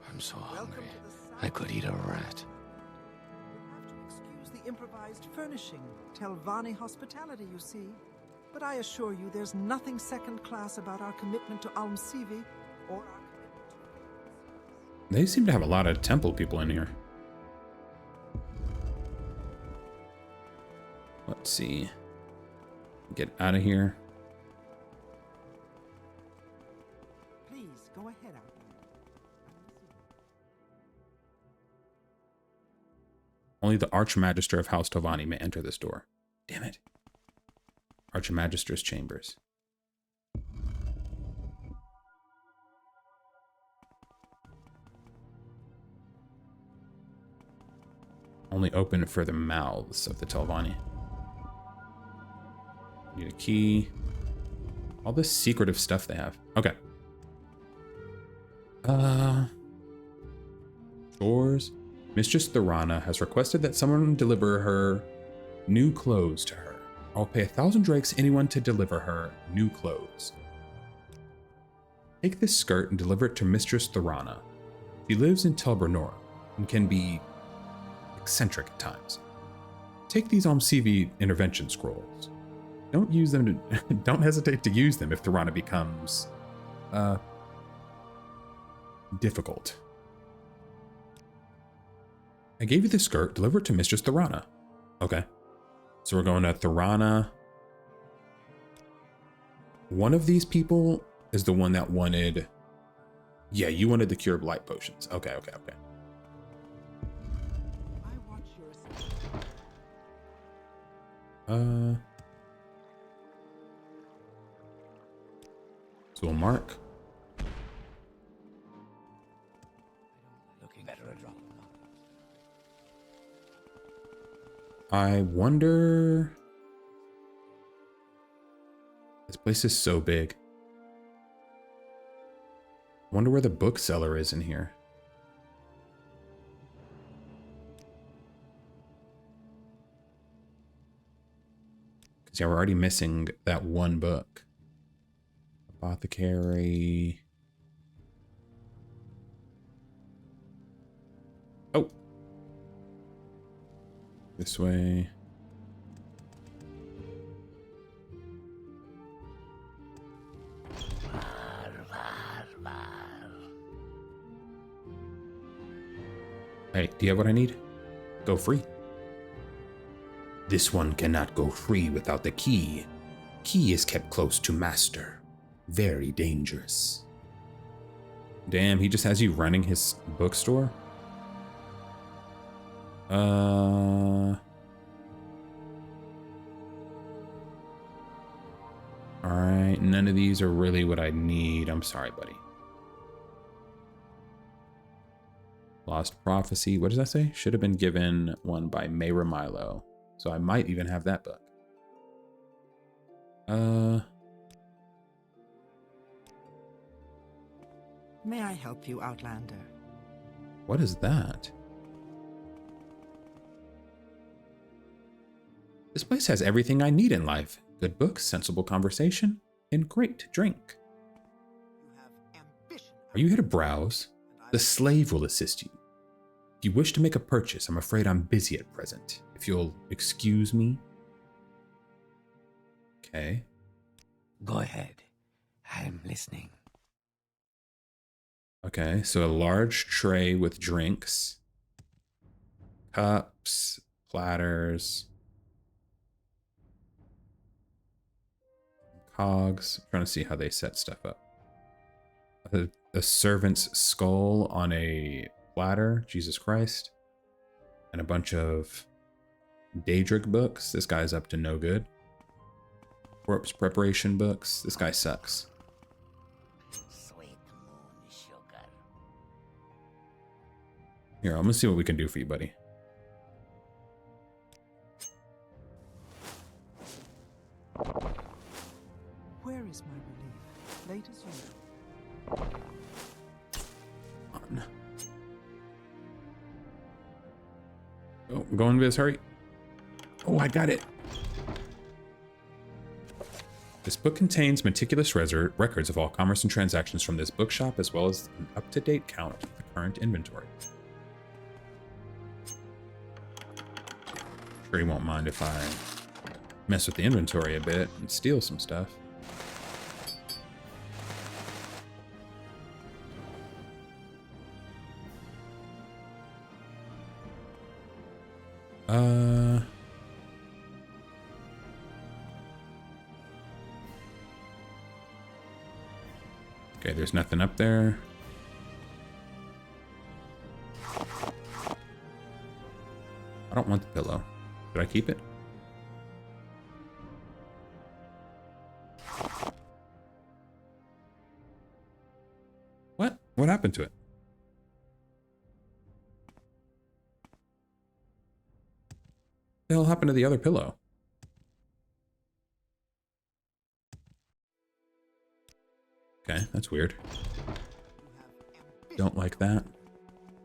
I'm so hungry. I could eat a rat. You have to excuse the improvised furnishing. Telvanni hospitality, you see. But I assure you there's nothing second-class about our commitment to Almsivi or our commitment to... They seem to have a lot of temple people in here. Let's see. Get out of here. Please, go ahead, Outlander. I'm listening. Only the Archmagister of House Telvanni may enter this door. Damn it. Archmagister's chambers. Only open for the mouths of the Telvanni. Need a key. All this secretive stuff they have. Okay. Chores. Mistress Thorana has requested that someone deliver her new clothes to her. I'll pay 1,000 drakes anyone to deliver her new clothes. Take this skirt and deliver it to Mistress Thorana. She lives in Telbernora and can be eccentric at times. Take these Almsivi intervention scrolls. Don't use them to, don't hesitate to use them if Thorana becomes difficult. I gave you the skirt, deliver it to Mistress Thorana. Okay. So we're going to Thorana. One of these people is the one that wanted... Yeah, you wanted the cure blight potions. Okay. I watch your... So we'll mark. Looking better a drop. I wonder... This place is so big. I wonder where the bookseller is in here. Because yeah, we're already missing that one book. Apothecary. Oh. This way. Hey, do you have what I need? Go free. This one cannot go free without the key. Key is kept close to master. Very dangerous. Damn, he just has you running his bookstore? Alright, none of these are really what I need. I'm sorry, buddy. Lost Prophecy. What does that say? Should have been given one by Mayra Milo. So I might even have that book. May I help you, Outlander? What is that? This place has everything I need in life. Good books, sensible conversation, and great drink. Are you here to browse? The slave will assist you. If you wish to make a purchase, I'm afraid I'm busy at present. If you'll excuse me. Okay. Go ahead. I'm listening. Okay, so a large tray with drinks, cups, platters, cogs. I'm trying to see how they set stuff up. A servant's skull on a platter, Jesus Christ, and a bunch of Daedric books. This guy's up to no good. Corpse preparation books. This guy sucks. Sweet moon sugar. Here, I'm gonna see what we can do for you, buddy. Where is my relief? Late as usual. On. Oh, go in, Viz, hurry. Oh, I got it. This book contains meticulous records of all commerce and transactions from this bookshop, as well as an up-to-date count of the current inventory. Sure he won't mind if I mess with the inventory a bit and steal some stuff. Okay, there's nothing up there. I don't want the pillow. Should I keep it? What? What happened to it? What the hell happened to the other pillow? Okay, that's weird. Don't like that.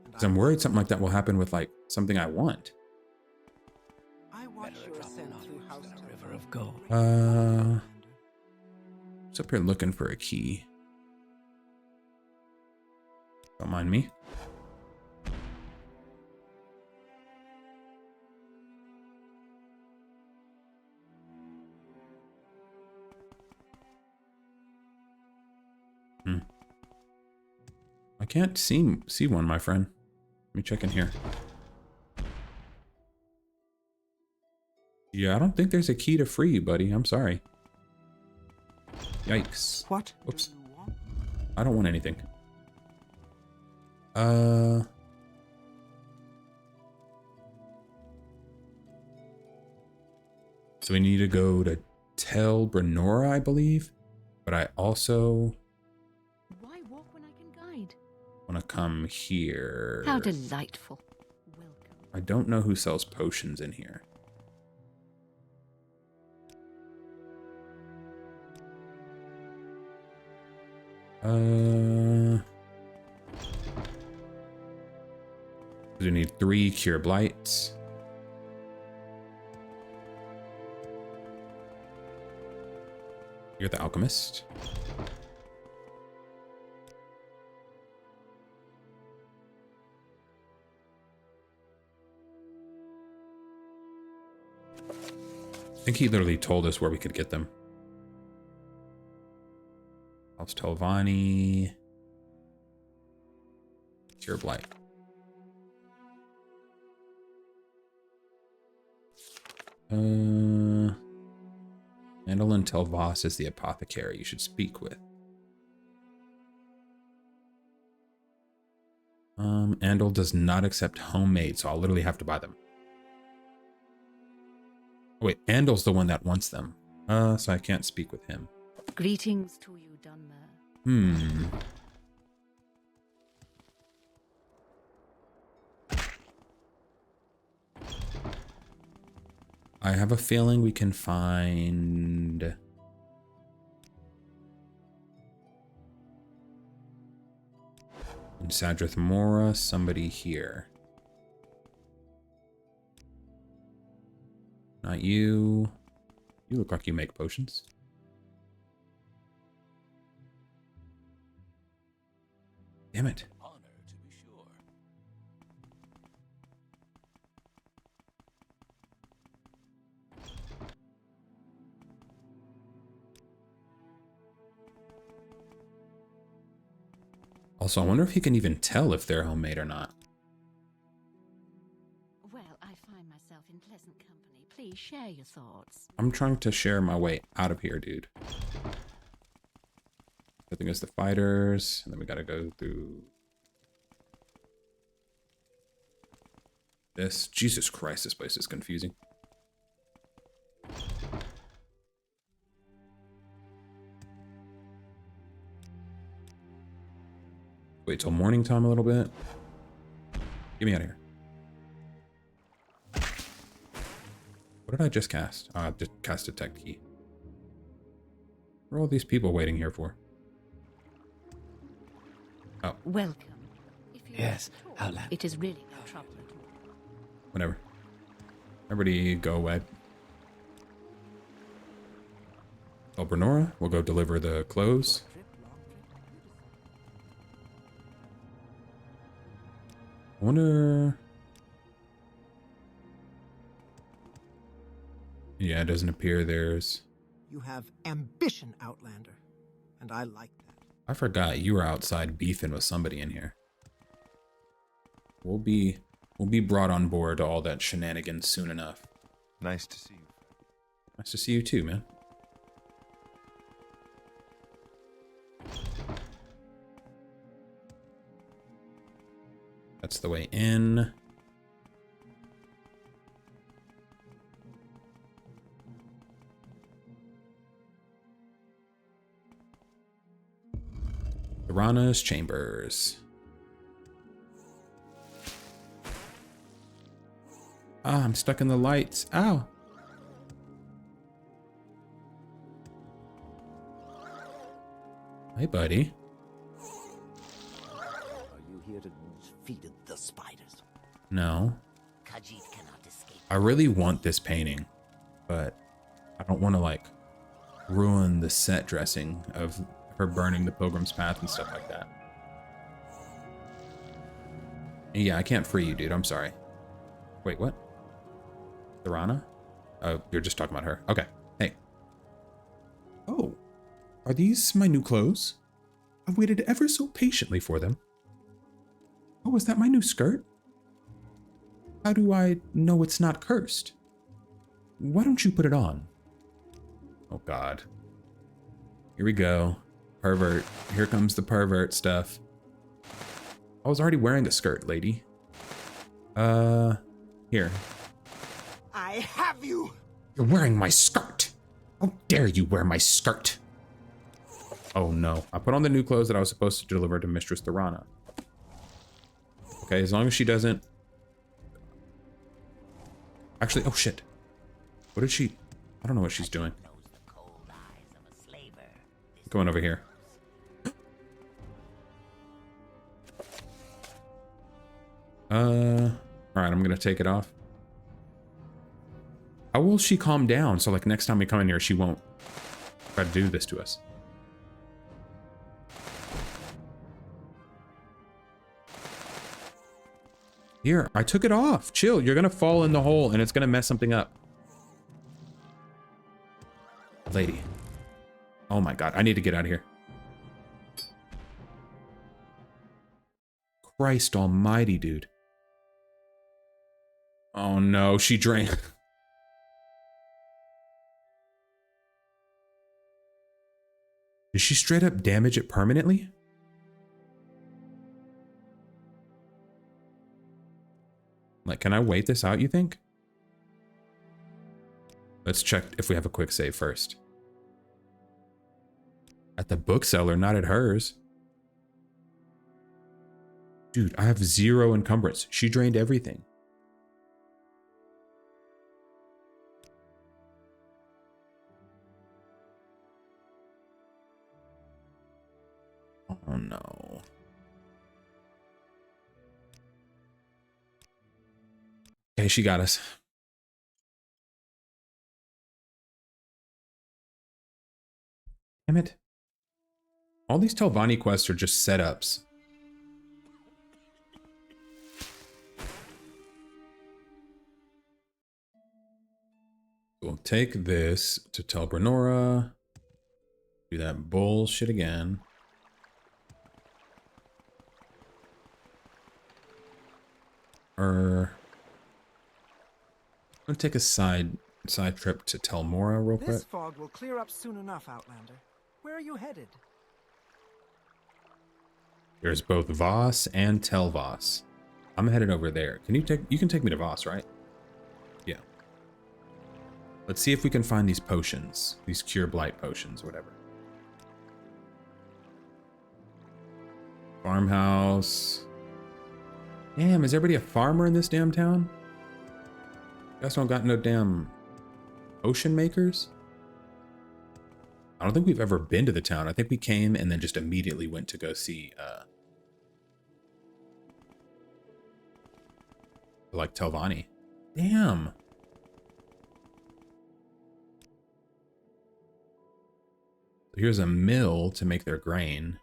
Because I'm worried something like that will happen with, like, something I want. I watch your ascent through House River of gold. Just up here looking for a key. Don't mind me. I can't see one, my friend. Let me check in here. Yeah, I don't think there's a key to free you, buddy. I'm sorry. Yikes. What? Whoops. I don't want anything. So we need to go to Telvanni, I believe. But I also Why walk when I can guide? want to come here. How delightful. Welcome. I don't know who sells potions in here. We need 3 cure blights. You're the alchemist. I think he literally told us where we could get them. House Telvanni. Cure blight. Mandolin Telvas is the apothecary you should speak with. Andal does not accept homemade, so I'll literally have to buy them. Oh, wait, Andal's the one that wants them. So I can't speak with him. Greetings to you, Dunmer. I have a feeling we can find... in Sadrith Mora, somebody here. Not you. You look like you make potions. Damn it. Honor, to be sure. Also, I wonder if he can even tell if they're homemade or not. Well, I find myself in pleasant company. Please share your thoughts. I'm trying to share my way out of here, dude. I think it's the fighters, and then we gotta go through this. Jesus Christ, this place is confusing. Wait till morning time a little bit. Get me out of here. What did I just cast? I just cast Detect Key. What are all these people waiting here for? Oh, Welcome. If you Yes, wish to talk, Outland. it is really no trouble at all. whatever. Everybody go away. Oh, Bernora, we'll go deliver the clothes. I wonder... Yeah, it doesn't appear there's... You have ambition, Outlander, and I like that. I forgot you were outside beefing with somebody in here. We'll be brought on board to all that shenanigans soon enough. Nice to see you. Nice to see you too, man. That's the way in. Piranha's chambers. Ah, I'm stuck in the lights. Ow. Hey, buddy. Are you here to feed the spiders? No. Khajiit cannot escape. I really want this painting, but I don't want to, like, ruin the set dressing of her burning the Pilgrim's Path and stuff like that. Yeah, I can't free you, dude. I'm sorry. Wait, what? Thorana? Oh, you're just talking about her. Okay. Hey. Oh, are these my new clothes? I've waited ever so patiently for them. Oh, is that my new skirt? How do I know it's not cursed? Why don't you put it on? Oh, God. Here we go. Pervert. Here comes the pervert stuff. I was already wearing a skirt, lady. Here. I have you! You're wearing my skirt! How dare you wear my skirt? Oh no. I put on the new clothes that I was supposed to deliver to Mistress Thorana. Okay, as long as she doesn't... Actually, oh shit. What did she... I don't know what she's doing. Knows the cold eyes of a slaver. This Going over here. Alright, I'm gonna take it off. How will she calm down so like next time we come in here she won't try to do this to us? Here, I took it off. Chill, you're gonna fall in the hole and it's gonna mess something up. Lady. Oh my god, I need to get out of here. Christ almighty, dude. Oh no, she drank. Did she straight up damage it permanently? Like, can I wait this out, you think? Let's check if we have a quick save first. At the bookseller, not at hers. Dude, I have 0 encumbrance. She drained everything. Oh no. Okay, she got us. Damn it. All these Telvanni quests are just setups. We'll take this to tell Brenora. Do that bullshit again. I'm gonna take a side trip to Telmora real quick. This fog will clear up soon enough, Outlander. Where are you headed? There's both Voss and Telvoss. I'm headed over there. You can take me to Voss, right? Yeah. Let's see if we can find these potions. These cure blight potions, whatever. Farmhouse. Damn, is everybody a farmer in this damn town? You guys don't got no damn potion makers? I don't think we've ever been to the town. I think we came and then just immediately went to go see, like Telvanni. Damn. Here's a mill to make their grain.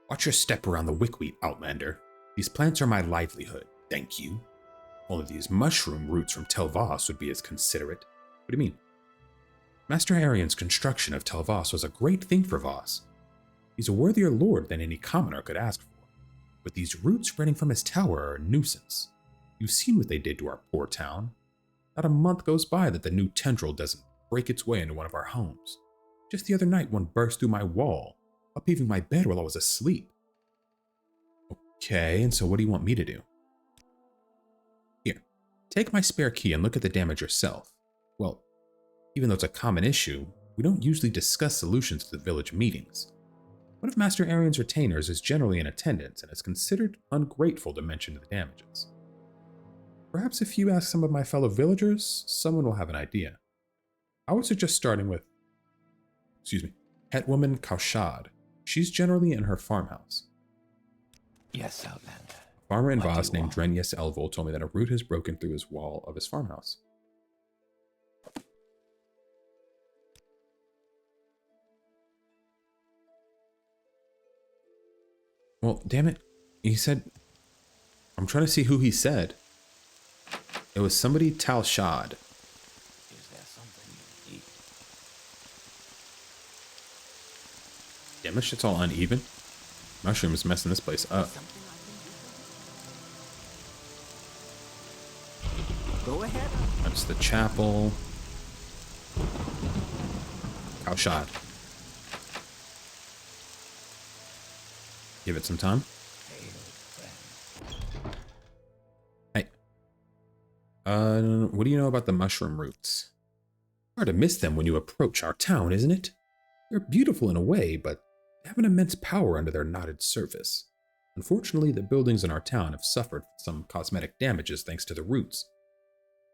Watch your step around the wickweed, Outlander. These plants are my livelihood, thank you. All of these mushroom roots from Telvoss would be as considerate. What do you mean? Master Arian's construction of Telvoss was a great thing for Voss. He's a worthier lord than any commoner could ask for. But these roots spreading from his tower are a nuisance. You've seen what they did to our poor town. Not a month goes by that the new tendril doesn't break its way into one of our homes. Just the other night, one burst through my wall, upheaving my bed while I was asleep. Okay, and so what do you want me to do? Here, take my spare key and look at the damage yourself. Well, even though it's a common issue, we don't usually discuss solutions at the village meetings. One of Master Arian's retainers is generally in attendance and is considered ungrateful to mention the damages. Perhaps if you ask some of my fellow villagers, someone will have an idea. I would suggest starting with, Hetwoman Kaushad. She's generally in her farmhouse. Yes, Outlander. A farmer in What do Voss you named want? Drenius Elvol told me that a root has broken through his wall of his farmhouse. Well, damn it. He said... I'm trying to see who he said. It was somebody Talshad. Is there something you need? Damn, this shit's all uneven. Mushroom's messing this place up. Go ahead. That's the chapel. Talshad. Give it some time. Hey. What do you know about the mushroom roots? Hard to miss them when you approach our town, isn't it? They're beautiful in a way, but they have an immense power under their knotted surface. Unfortunately, the buildings in our town have suffered some cosmetic damages thanks to the roots.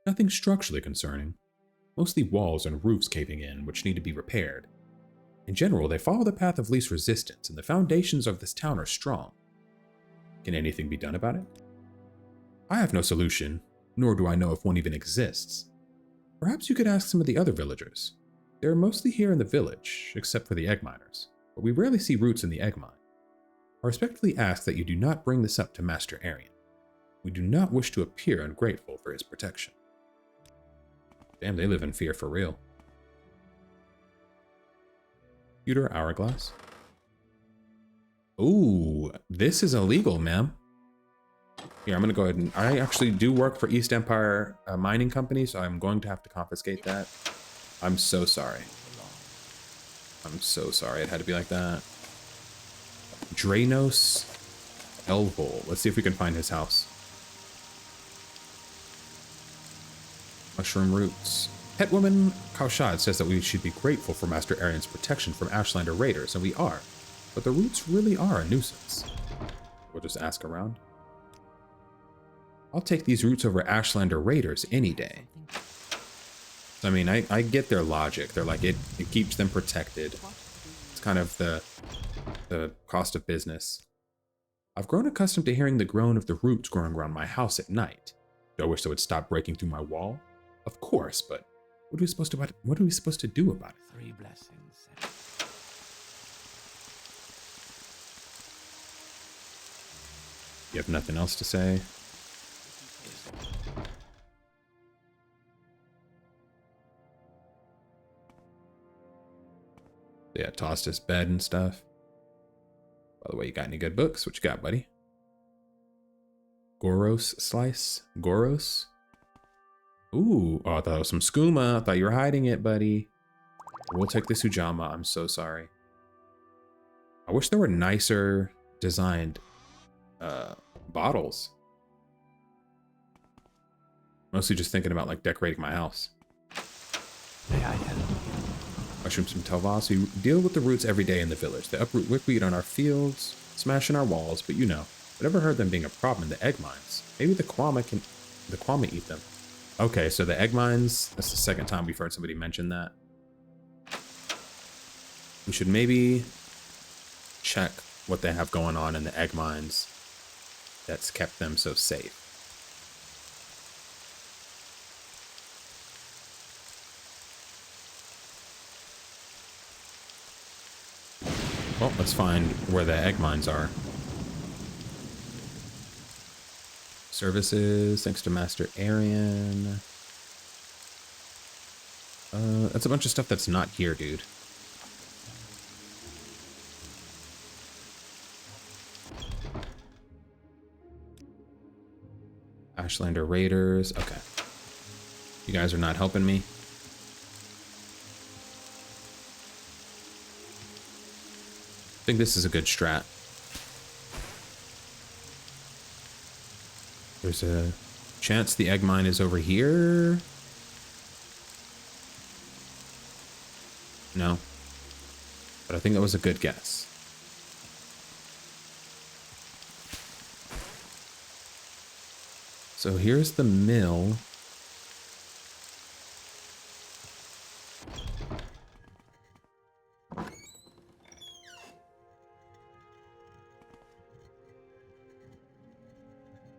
Nothing structurally concerning. Mostly walls and roofs caving in, which need to be repaired. In general, they follow the path of least resistance, and the foundations of this town are strong. Can anything be done about it? I have no solution, nor do I know if one even exists. Perhaps you could ask some of the other villagers. They are mostly here in the village, except for the egg miners, but we rarely see roots in the egg mine. I respectfully ask that you do not bring this up to Master Arian. We do not wish to appear ungrateful for his protection. Damn, they live in fear for real. Pewter hourglass. Ooh, this is illegal, ma'am. Here, I'm gonna go ahead and... I actually do work for East Empire Mining Company, so I'm going to have to confiscate that. I'm so sorry. I'm so sorry it had to be like that. Dranos Elvol. Let's see if we can find his house. Mushroom roots. Hetwoman Kaushad says that we should be grateful for Master Arian's protection from Ashlander raiders, and we are. But the roots really are a nuisance. We'll just ask around. I'll take these roots over Ashlander raiders any day. I mean, I get their logic. They're like, it keeps them protected. It's kind of the cost of business. I've grown accustomed to hearing the groan of the roots growing around my house at night. Do I wish they would stop breaking through my wall? Of course, but What are we supposed to do about it? 3 blessings. You have nothing else to say? Yeah, tossed his bed and stuff. By the way, you got any good books? What you got, buddy? Goros slice? Goros? Ooh, oh, I thought it was some skooma. I thought you were hiding it, buddy. We'll take this Ujama. I'm so sorry. I wish there were nicer designed bottles. Mostly just thinking about like decorating my house. May I help? Mushrooms from Telvanni. We deal with the roots every day in the village. They uproot wickweed on our fields, smashing our walls, but you know, I never heard them being a problem in the egg mines. Maybe the Kwama eat them. Okay, so the egg mines, that's the second time we've heard somebody mention that. We should maybe check what they have going on in the egg mines that's kept them so safe. Well, let's find where the egg mines are. Services, thanks to Master Arian. That's a bunch of stuff that's not here, dude. Ashlander Raiders. Okay. You guys are not helping me. I think this is a good strat. There's a chance the egg mine is over here. No. But I think that was a good guess. So here's the mill.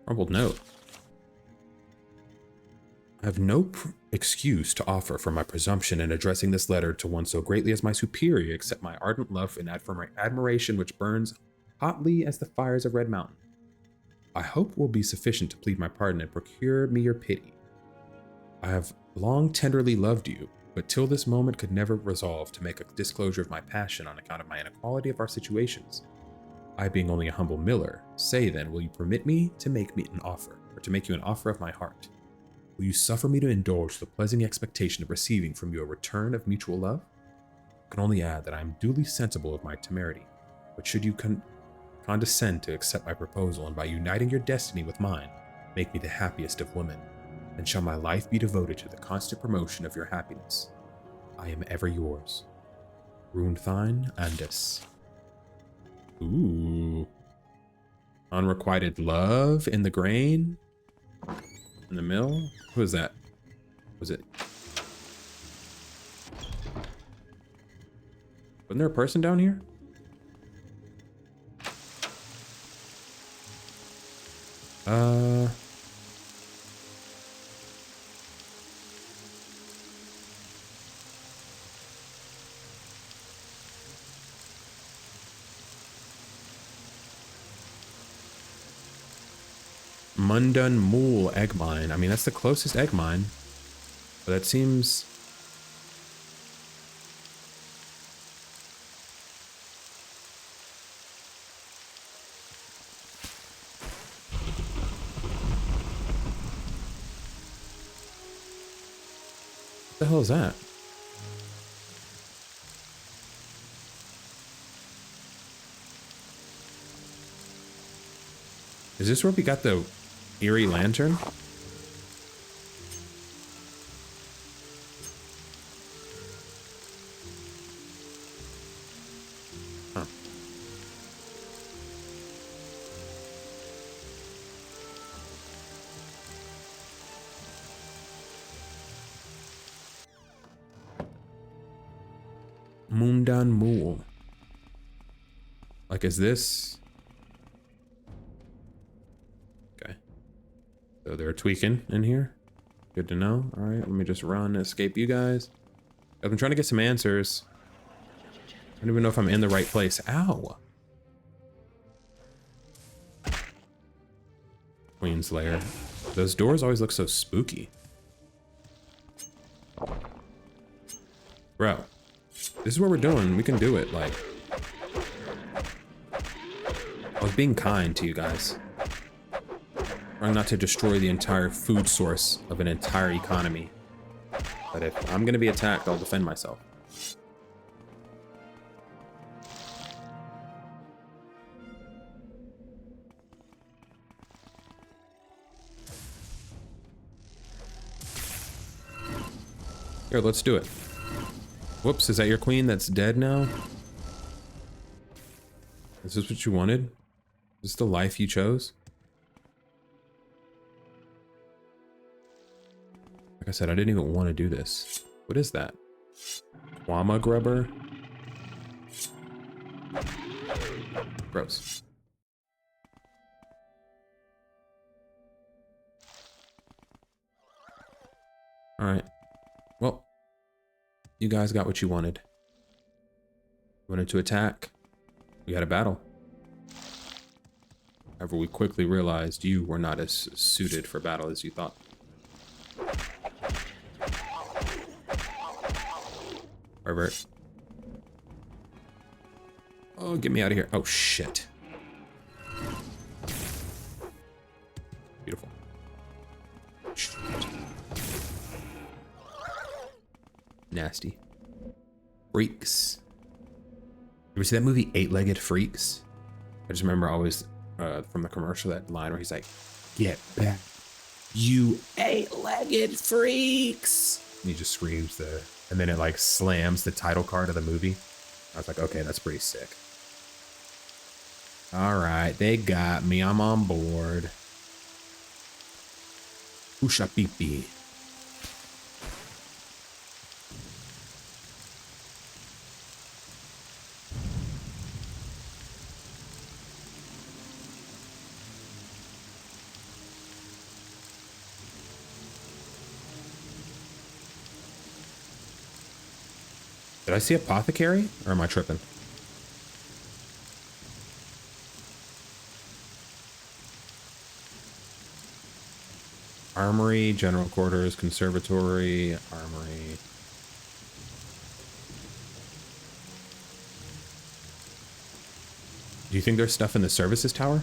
Crumbled note. I have no excuse to offer for my presumption in addressing this letter to one so greatly as my superior, except my ardent love and admiration which burns hotly as the fires of Red Mountain. I hope will be sufficient to plead my pardon and procure me your pity. I have long tenderly loved you, but till this moment could never resolve to make a disclosure of my passion on account of my inequality of our situations. I being only a humble miller, say then, will you permit me to make me an offer, or to make you an offer of my heart? Will you suffer me to indulge the pleasing expectation of receiving from you a return of mutual love? I can only add that I am duly sensible of my temerity, but should you condescend to accept my proposal and by uniting your destiny with mine, make me the happiest of women, then shall my life be devoted to the constant promotion of your happiness. I am ever yours. Runthine Andis. Ooh. Unrequited love in the grain? In the mill? Who is that? Was it? Wasn't there a person down here? Mundun Mool egg mine. I mean, that's the closest egg mine. But that seems... What the hell is that? Is this where we got the eerie lantern? Huh. Mundan Mool. Like, is this... So they're tweaking in here. Good to know. All right, let me just run, escape you guys. I've been trying to get some answers. I don't even know if I'm in the right place. Ow. Queen's Lair. Those doors always look so spooky. Bro, this is what we're doing. We can do it. Like, I was being kind to you guys. Trying not to destroy the entire food source of an entire economy. But if I'm gonna be attacked, I'll defend myself. Here, let's do it. Whoops, is that your queen that's dead now? Is this what you wanted? Is this the life you chose? Like I said, I didn't even want to do this. What is that? Wama grubber? Gross. Alright. Well, you guys got what you wanted. You wanted to attack. We had a battle. However, we quickly realized you were not as suited for battle as you thought. Pervert. Oh, get me out of here. Oh, shit. Beautiful. Shit. Nasty. Freaks. You ever see that movie, Eight-Legged Freaks? I just remember always from the commercial, that line where he's like, "Get back, you eight-legged freaks." And he just screams there. And then it like slams the title card of the movie. I was like, okay, that's pretty sick. All right, they got me. I'm on board. Usha pipi. Did I see apothecary, or am I tripping? Armory, general quarters, conservatory, armory. Do you think there's stuff in the services tower?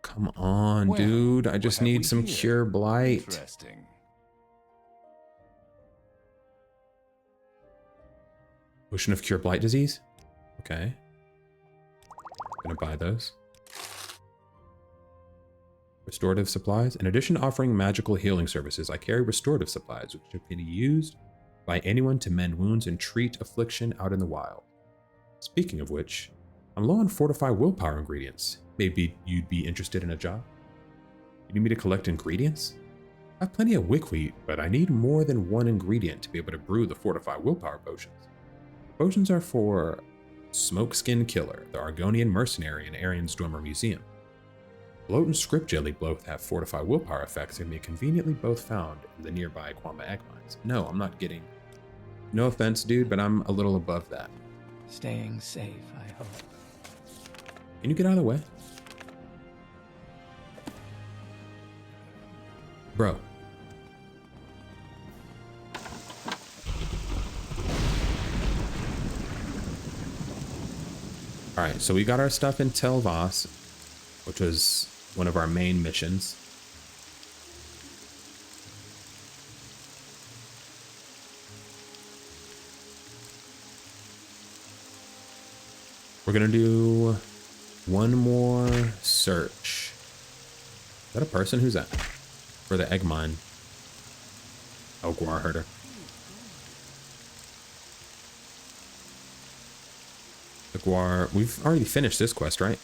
Come on, well, dude. I just need some cure blight. Interesting. Potion of cure blight disease? Okay. Gonna buy those. Restorative supplies. In addition to offering magical healing services, I carry restorative supplies, which can be used by anyone to mend wounds and treat affliction out in the wild. Speaking of which, I'm low on fortify willpower ingredients. Maybe you'd be interested in a job? You need me to collect ingredients? I have plenty of wickweed, but I need more than one ingredient to be able to brew the fortify willpower potions. Potions are for Smokeskin Killer, the Argonian mercenary in Arian's Dormer Museum. Bloat and Script Jelly both have fortify willpower effects and may conveniently both found in the nearby Quamba egg mines. No, I'm not getting... No offense, dude, but I'm a little above that. Staying safe, I hope. Can you get out of the way? Bro. Alright, so we got our stuff in Telvanni, which was one of our main missions. We're gonna do one more search. Is that a person? Who's that? For the egg mine. Oh, Guar herder. The Guar... We've already finished this quest, right?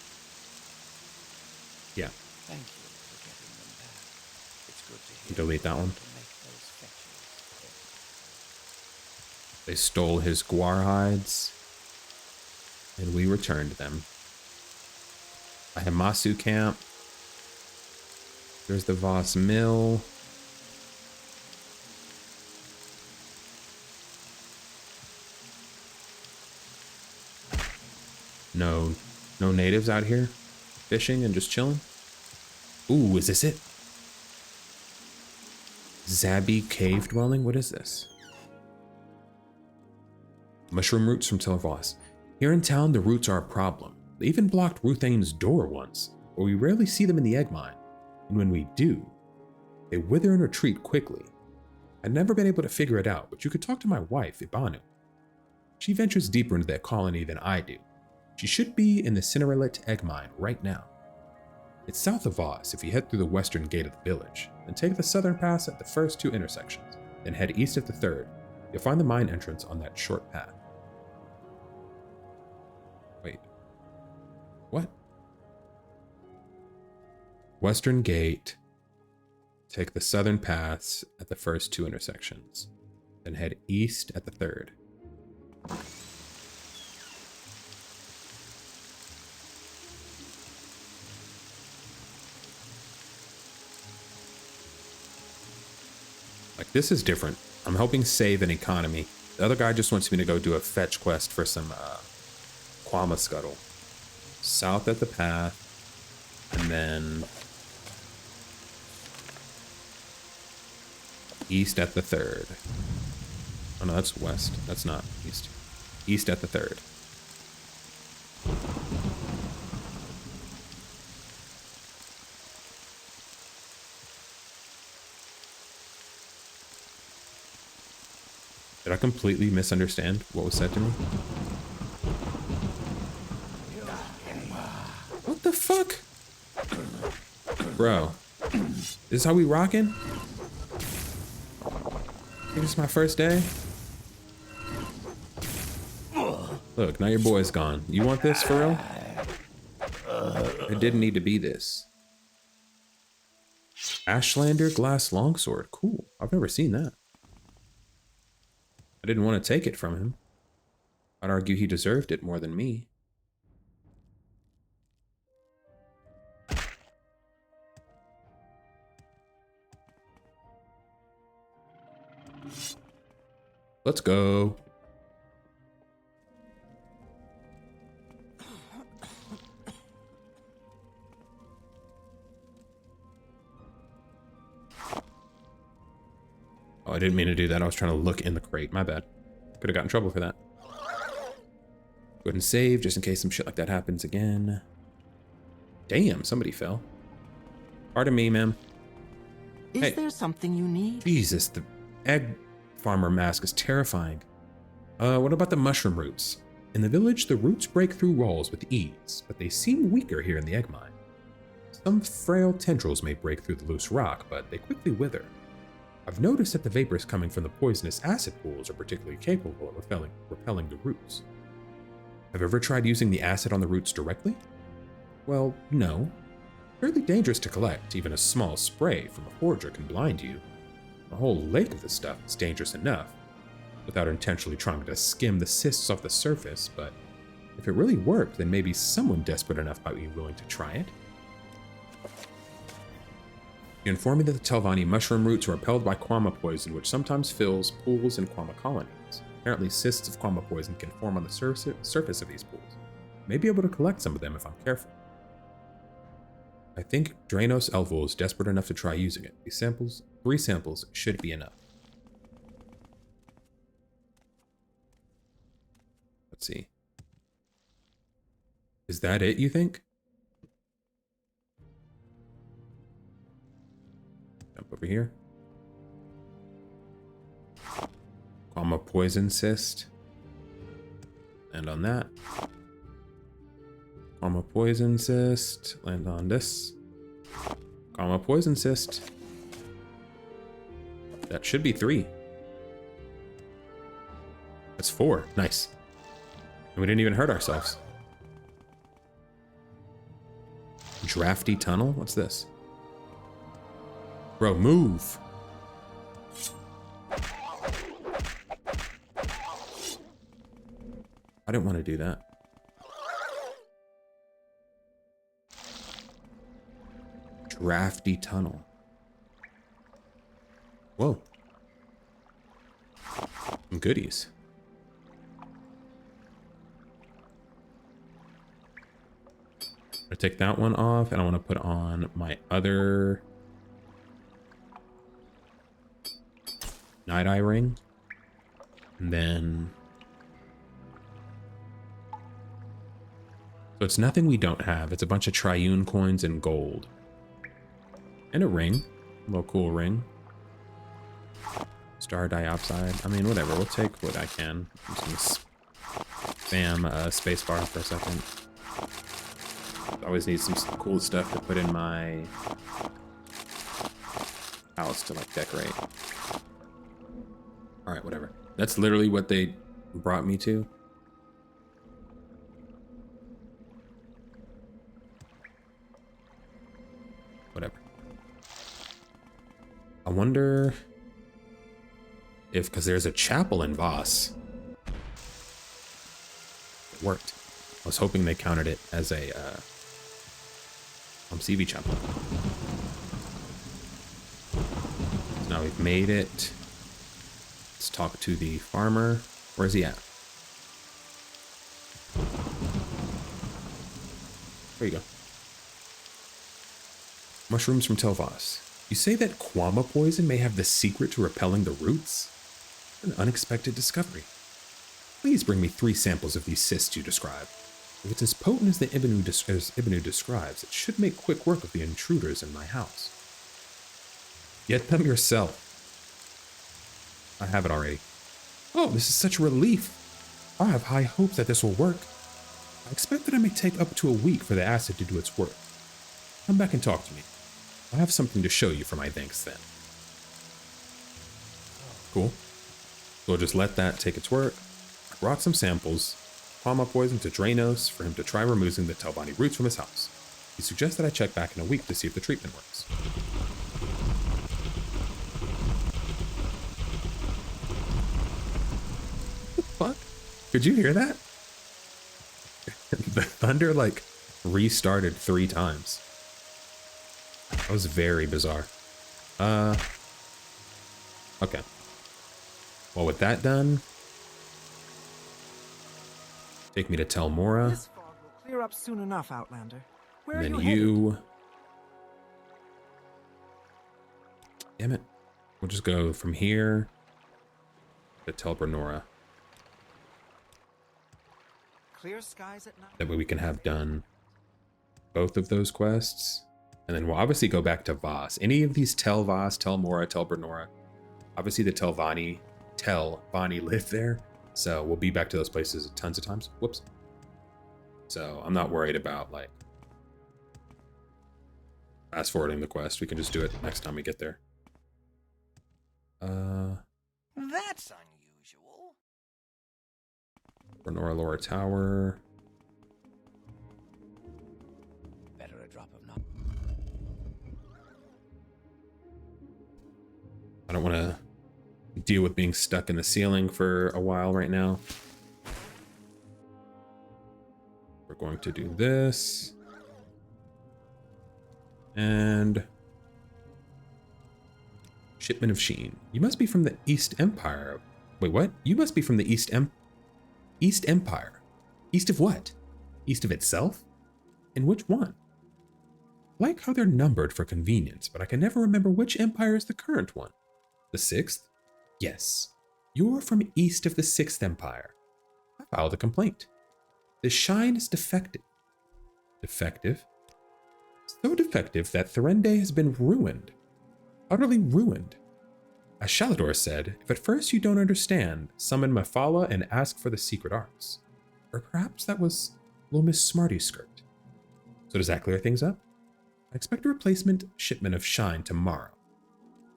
Thank you for getting them back. It's good to hear. Delete that one. To make those fetches. They stole his guar hides, and we returned them. I have Masu camp. There's the Voss mill. No natives out here fishing and just chilling. Ooh, is this it? Zabi cave dwelling? What is this? Mushroom roots from Telvanni. Here in town, the roots are a problem. They even blocked Ruthane's door once, but we rarely see them in the egg mine. And when we do, they wither and retreat quickly. I've never been able to figure it out, but you could talk to my wife, Ibanu. She ventures deeper into that colony than I do. She should be in the Cineralit egg mine right now. It's south of Voss if you head through the western gate of the village, then take the southern pass at the first two intersections, then head east at the third. You'll find the mine entrance on that short path. Wait. What? Western gate. Take the southern pass at the first two intersections, then head east at the third. Like, this is different. I'm helping save an economy. The other guy just wants me to go do a fetch quest for some Quama Scuttle. South at the path, and then east at the third. Oh no, that's west. That's not east. East at the third. Did I completely misunderstand what was said to me? What the fuck? Bro, this is how we rockin'? This is my first day? Look, now your boy's gone. You want this for real? It didn't need to be this. Ashlander glass longsword. Cool. I've never seen that. I didn't want to take it from him. I'd argue he deserved it more than me. Let's go. Oh, I didn't mean to do that. I was trying to look in the crate. My bad. Could have gotten in trouble for that. Go ahead and save just in case some shit like that happens again. Damn, somebody fell. Pardon me, ma'am. Is there something you need? Jesus, the egg farmer mask is terrifying. What about the mushroom roots? In the village, the roots break through walls with ease, but they seem weaker here in the egg mine. Some frail tendrils may break through the loose rock, but they quickly wither. I've noticed that the vapors coming from the poisonous acid pools are particularly capable of repelling the roots. Have you ever tried using the acid on the roots directly? Well, no. Fairly dangerous to collect. Even a small spray from a forager can blind you. A whole lake of this stuff is dangerous enough, without intentionally trying to skim the cysts off the surface, but if it really worked, then maybe someone desperate enough might be willing to try it. You informed me that the Telvanni mushroom roots are repelled by Quama poison, which sometimes fills pools in Quama colonies. Apparently, cysts of Quama poison can form on the surface of these pools. I may be able to collect some of them if I'm careful. I think Drainos Elvo is desperate enough to try using it. These samples, 3 samples, should be enough. Let's see. Is that it, you think? Jump over here. Quama poison cyst. Land on that. Quama poison cyst. Land on this. Quama poison cyst. That should be 3. That's 4. Nice. And we didn't even hurt ourselves. Drafty tunnel? What's this? Bro, move. I didn't want to do that. Drafty tunnel. Whoa. Some goodies. I take that one off, and I want to put on my other night eye ring. And then so it's nothing we don't have. It's a bunch of triune coins and gold. And a ring. A little cool ring. Star diopside. I mean, whatever. We'll take what I can. I'm just gonna spam spacebar for a second. Always need some cool stuff to put in my house to like decorate. All right, whatever. That's literally what they brought me to. Whatever. I wonder if, because there's a chapel in Voss. It worked. I was hoping they counted it as a CV chapel. So now we've made it. Let's talk to the farmer. Where's he at? There you go. Mushrooms from Telvanni. You say that Kwama poison may have the secret to repelling the roots? An unexpected discovery. Please bring me 3 samples of these cysts you describe. If it's as potent as Ibnu describes, it should make quick work of the intruders in my house. Get them yourself. I have it already. Oh, this is such a relief. I have high hopes that this will work. I expect that it may take up to a week for the acid to do its work. Come back and talk to me. I have something to show you for my thanks then. Cool. So we'll just let that take its work. I brought some samples. Kwama poison to Drainos for him to try removing the Telvanni roots from his house. He suggests that I check back in a week to see if the treatment works. What? Could you hear that? The thunder like restarted 3 times. That was very bizarre. Okay. Well, with that done, take me to Telmora. This fog will clear up soon enough, Outlander. Where And are then you headed? Damn it. We'll just go from here to Telbernora. Clear skies at night. That way we can have done both of those quests. And then we'll obviously go back to Voss. Any of these Voss, Telmora, Telbernora. Obviously the Telvanni live there. So we'll be back to those places tons of times. Whoops. So I'm not worried about like fast forwarding the quest. We can just do it next time we get there. That's unusual. Bernora Lower Tower. Better a drop of not. I don't want to deal with being stuck in the ceiling for a while right now. We're going to do this. And Shipment of Sheen. You must be from the East Empire. Wait, what? You must be from the East Empire. East of what? East of itself? And which one? I like how they're numbered for convenience, but I can never remember which empire is the current one. The 6th? Yes. You're from east of the 6th Empire. I filed a complaint. The shine is defective. Defective? So defective that Therende has been ruined. Utterly ruined. As Shalador said, if at first you don't understand, summon Mephala and ask for the secret arts. Or perhaps that was little Miss Smarty Skirt. So does that clear things up? I expect a replacement shipment of shine tomorrow.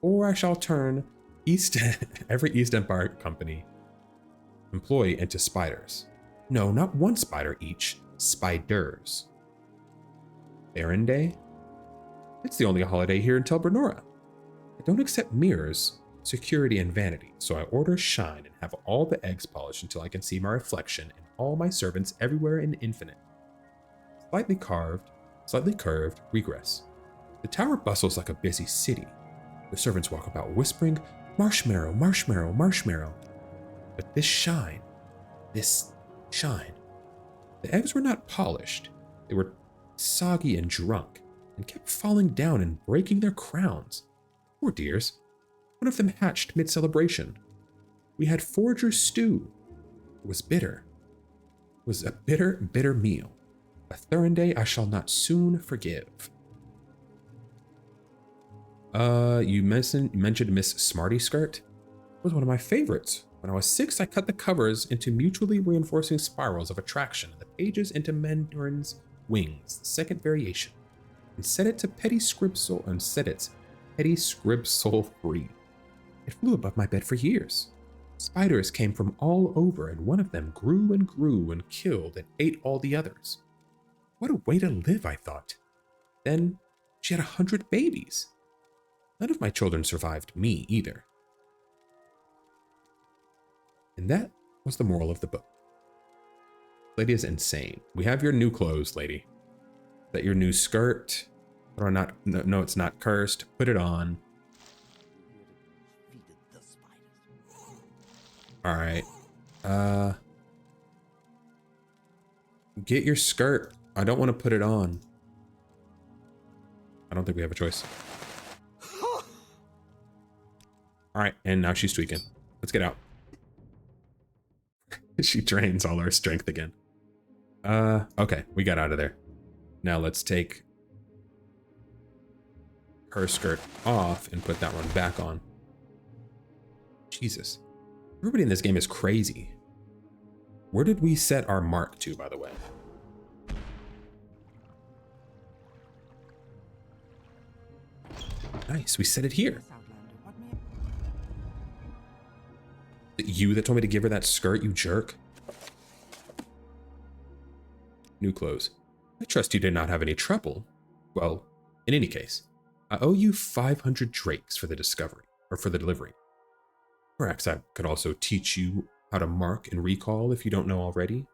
Or I shall turn every East Empire company employee into spiders. No, not one spider each. Spiders. Baron Day? It's the only holiday here in Telvanni. I don't accept mirrors, security, and vanity, so I order shine and have all the eggs polished until I can see my reflection and all my servants everywhere in infinite. Slightly curved, regress. The tower bustles like a busy city. The servants walk about whispering, marshmallow, marshmallow, marshmallow. But this shine, the eggs were not polished. They were soggy and drunk, and kept falling down and breaking their crowns. Poor dears. One of them hatched mid-celebration. We had forager's stew. It was bitter. It was a bitter, bitter meal. A Thursday I shall not soon forgive. You mentioned Miss Smarty Skirt. It was one of my favorites. When I was 6, I cut the covers into mutually reinforcing spirals of attraction and the pages into Mandarin's wings, the second variation, and set it to petty scrib soul free. It flew above my bed for years. Spiders came from all over, and one of them grew and grew and killed and ate all the others. What a way to live, I thought. Then she had 100 babies. None of my children survived me either. And that was the moral of the book. Lady is insane. We have your new clothes, lady. Is that your new skirt? Or not? No, it's not cursed. Put it on. All right. Get your skirt. I don't want to put it on. I don't think we have a choice. All right, and now she's tweaking. Let's get out. She drains all our strength again. Okay, we got out of there. Now let's take her skirt off and put that one back on. Jesus. Everybody in this game is crazy. Where did we set our mark to, by the way? Nice, we set it here. You that told me to give her that skirt, you jerk. New clothes. I trust you did not have any trouble. Well, in any case, I owe you 500 drakes for the delivery. Perhaps I could also teach you how to mark and recall if you don't know already.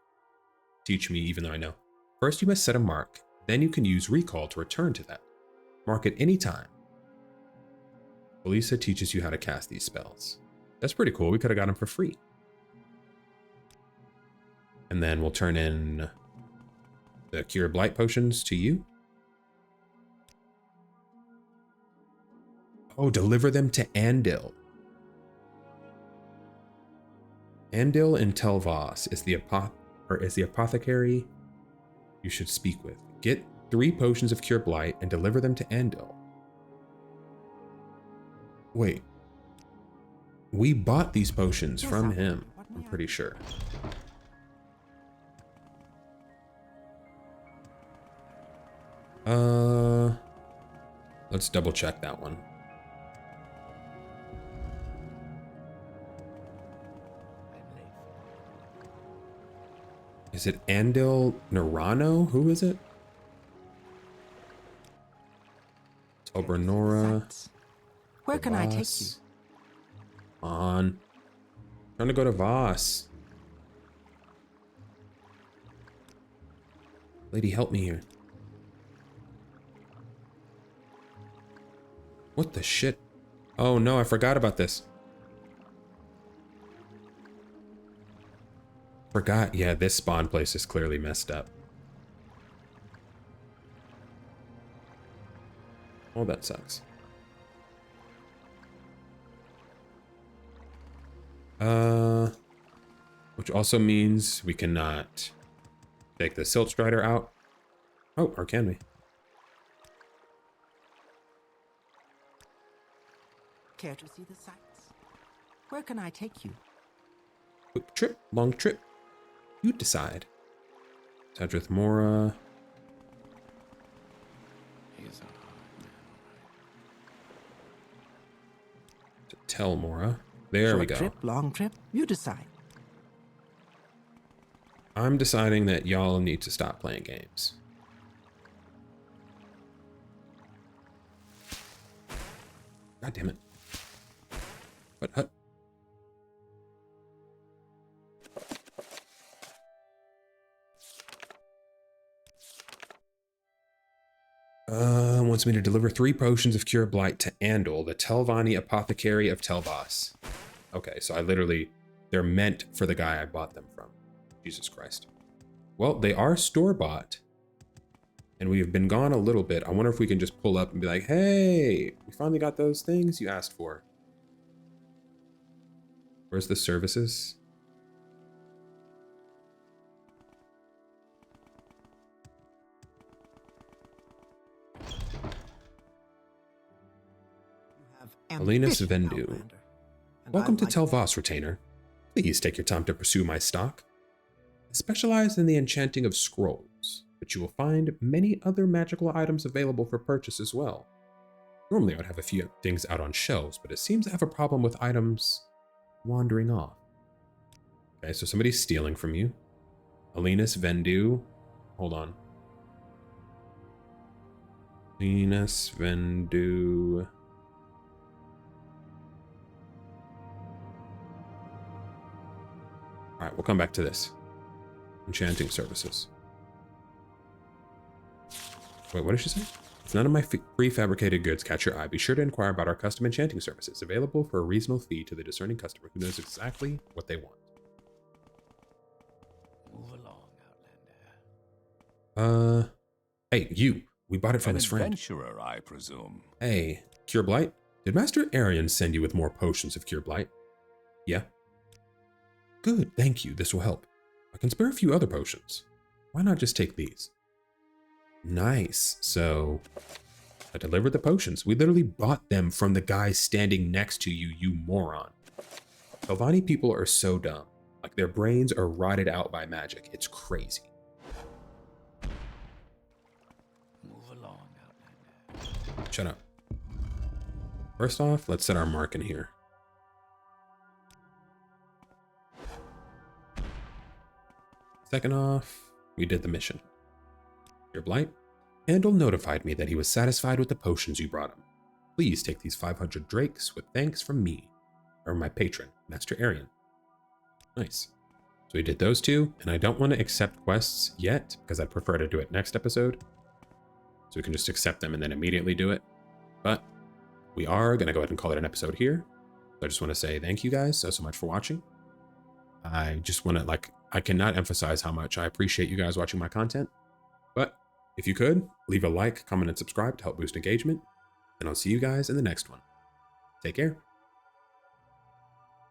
Teach me even though I know. First you must set a mark, then you can use recall to return to that. Mark at any time. Elisa teaches you how to cast these spells. That's pretty cool. We could have got them for free. And then we'll turn in the Cure Blight potions to you. Oh, deliver them to Andil. Andil in Telvas is the apothecary you should speak with. Get 3 potions of Cure Blight and deliver them to Andil. Wait. We bought these potions from him, I'm pretty sure. Let's double check that one. Is it Andil Nerano? Who is it? Tobernora. Where can I take you? On. Trying to go to Voss. Lady, help me here. What the shit? Oh no, I forgot about this. Forgot, yeah, this spawn place is clearly messed up. Oh, that sucks. Which also means we cannot take the Silt Strider out. Oh, or can we? Care to see the sights? Where can I take you? Quick trip, long trip. You decide. Tadrith Mora. He's a To Tel Mora. There we go. Short trip, long trip, you decide. I'm deciding that y'all need to stop playing games. God damn it. What? Wants me to deliver 3 potions of Cure Blight to Andal, the Telvanni apothecary of Telvas. Okay, so they're meant for the guy I bought them from. Jesus Christ. Well, they are store-bought, and we have been gone a little bit. I wonder if we can just pull up and be like, hey, we finally got those things you asked for. Where's the services? Alinus Vendu. Welcome to Telvas, Retainer. Please take your time to pursue my stock. I specialize in the enchanting of scrolls, but you will find many other magical items available for purchase as well. Normally I would have a few things out on shelves, but it seems I have a problem with items wandering off. Okay, so somebody's stealing from you. Alinus Vendu. Hold on. Alinus Vendu. All right, we'll come back to this. Enchanting services. Wait, what did she say? If none of my prefabricated goods catch your eye, be sure to inquire about our custom enchanting services, available for a reasonable fee to the discerning customer who knows exactly what they want. Move along, Outlander. Hey, you. We bought it from his friend. An adventurer, I presume. Hey, Cure Blight? Did Master Arian send you with more potions of Cure Blight? Yeah. Good, thank you. This will help. I can spare a few other potions. Why not just take these? Nice. So, I delivered the potions. We literally bought them from the guy standing next to you, you moron. Telvanni people are so dumb. Like, their brains are rotted out by magic. It's crazy. Move along, Outlander. Shut up. First off, let's set our mark in here. Second off, we did the mission. Your Blight? Andal notified me that he was satisfied with the potions you brought him. Please take these 500 drakes with thanks from me, or my patron, Master Arian. Nice. So we did those 2, and I don't want to accept quests yet, because I'd prefer to do it next episode. So we can just accept them and then immediately do it. But we are going to go ahead and call it an episode here. So I just want to say thank you guys so much for watching. I just want to, I cannot emphasize how much I appreciate you guys watching my content. But if you could, leave a like, comment, and subscribe to help boost engagement. And I'll see you guys in the next one. Take care.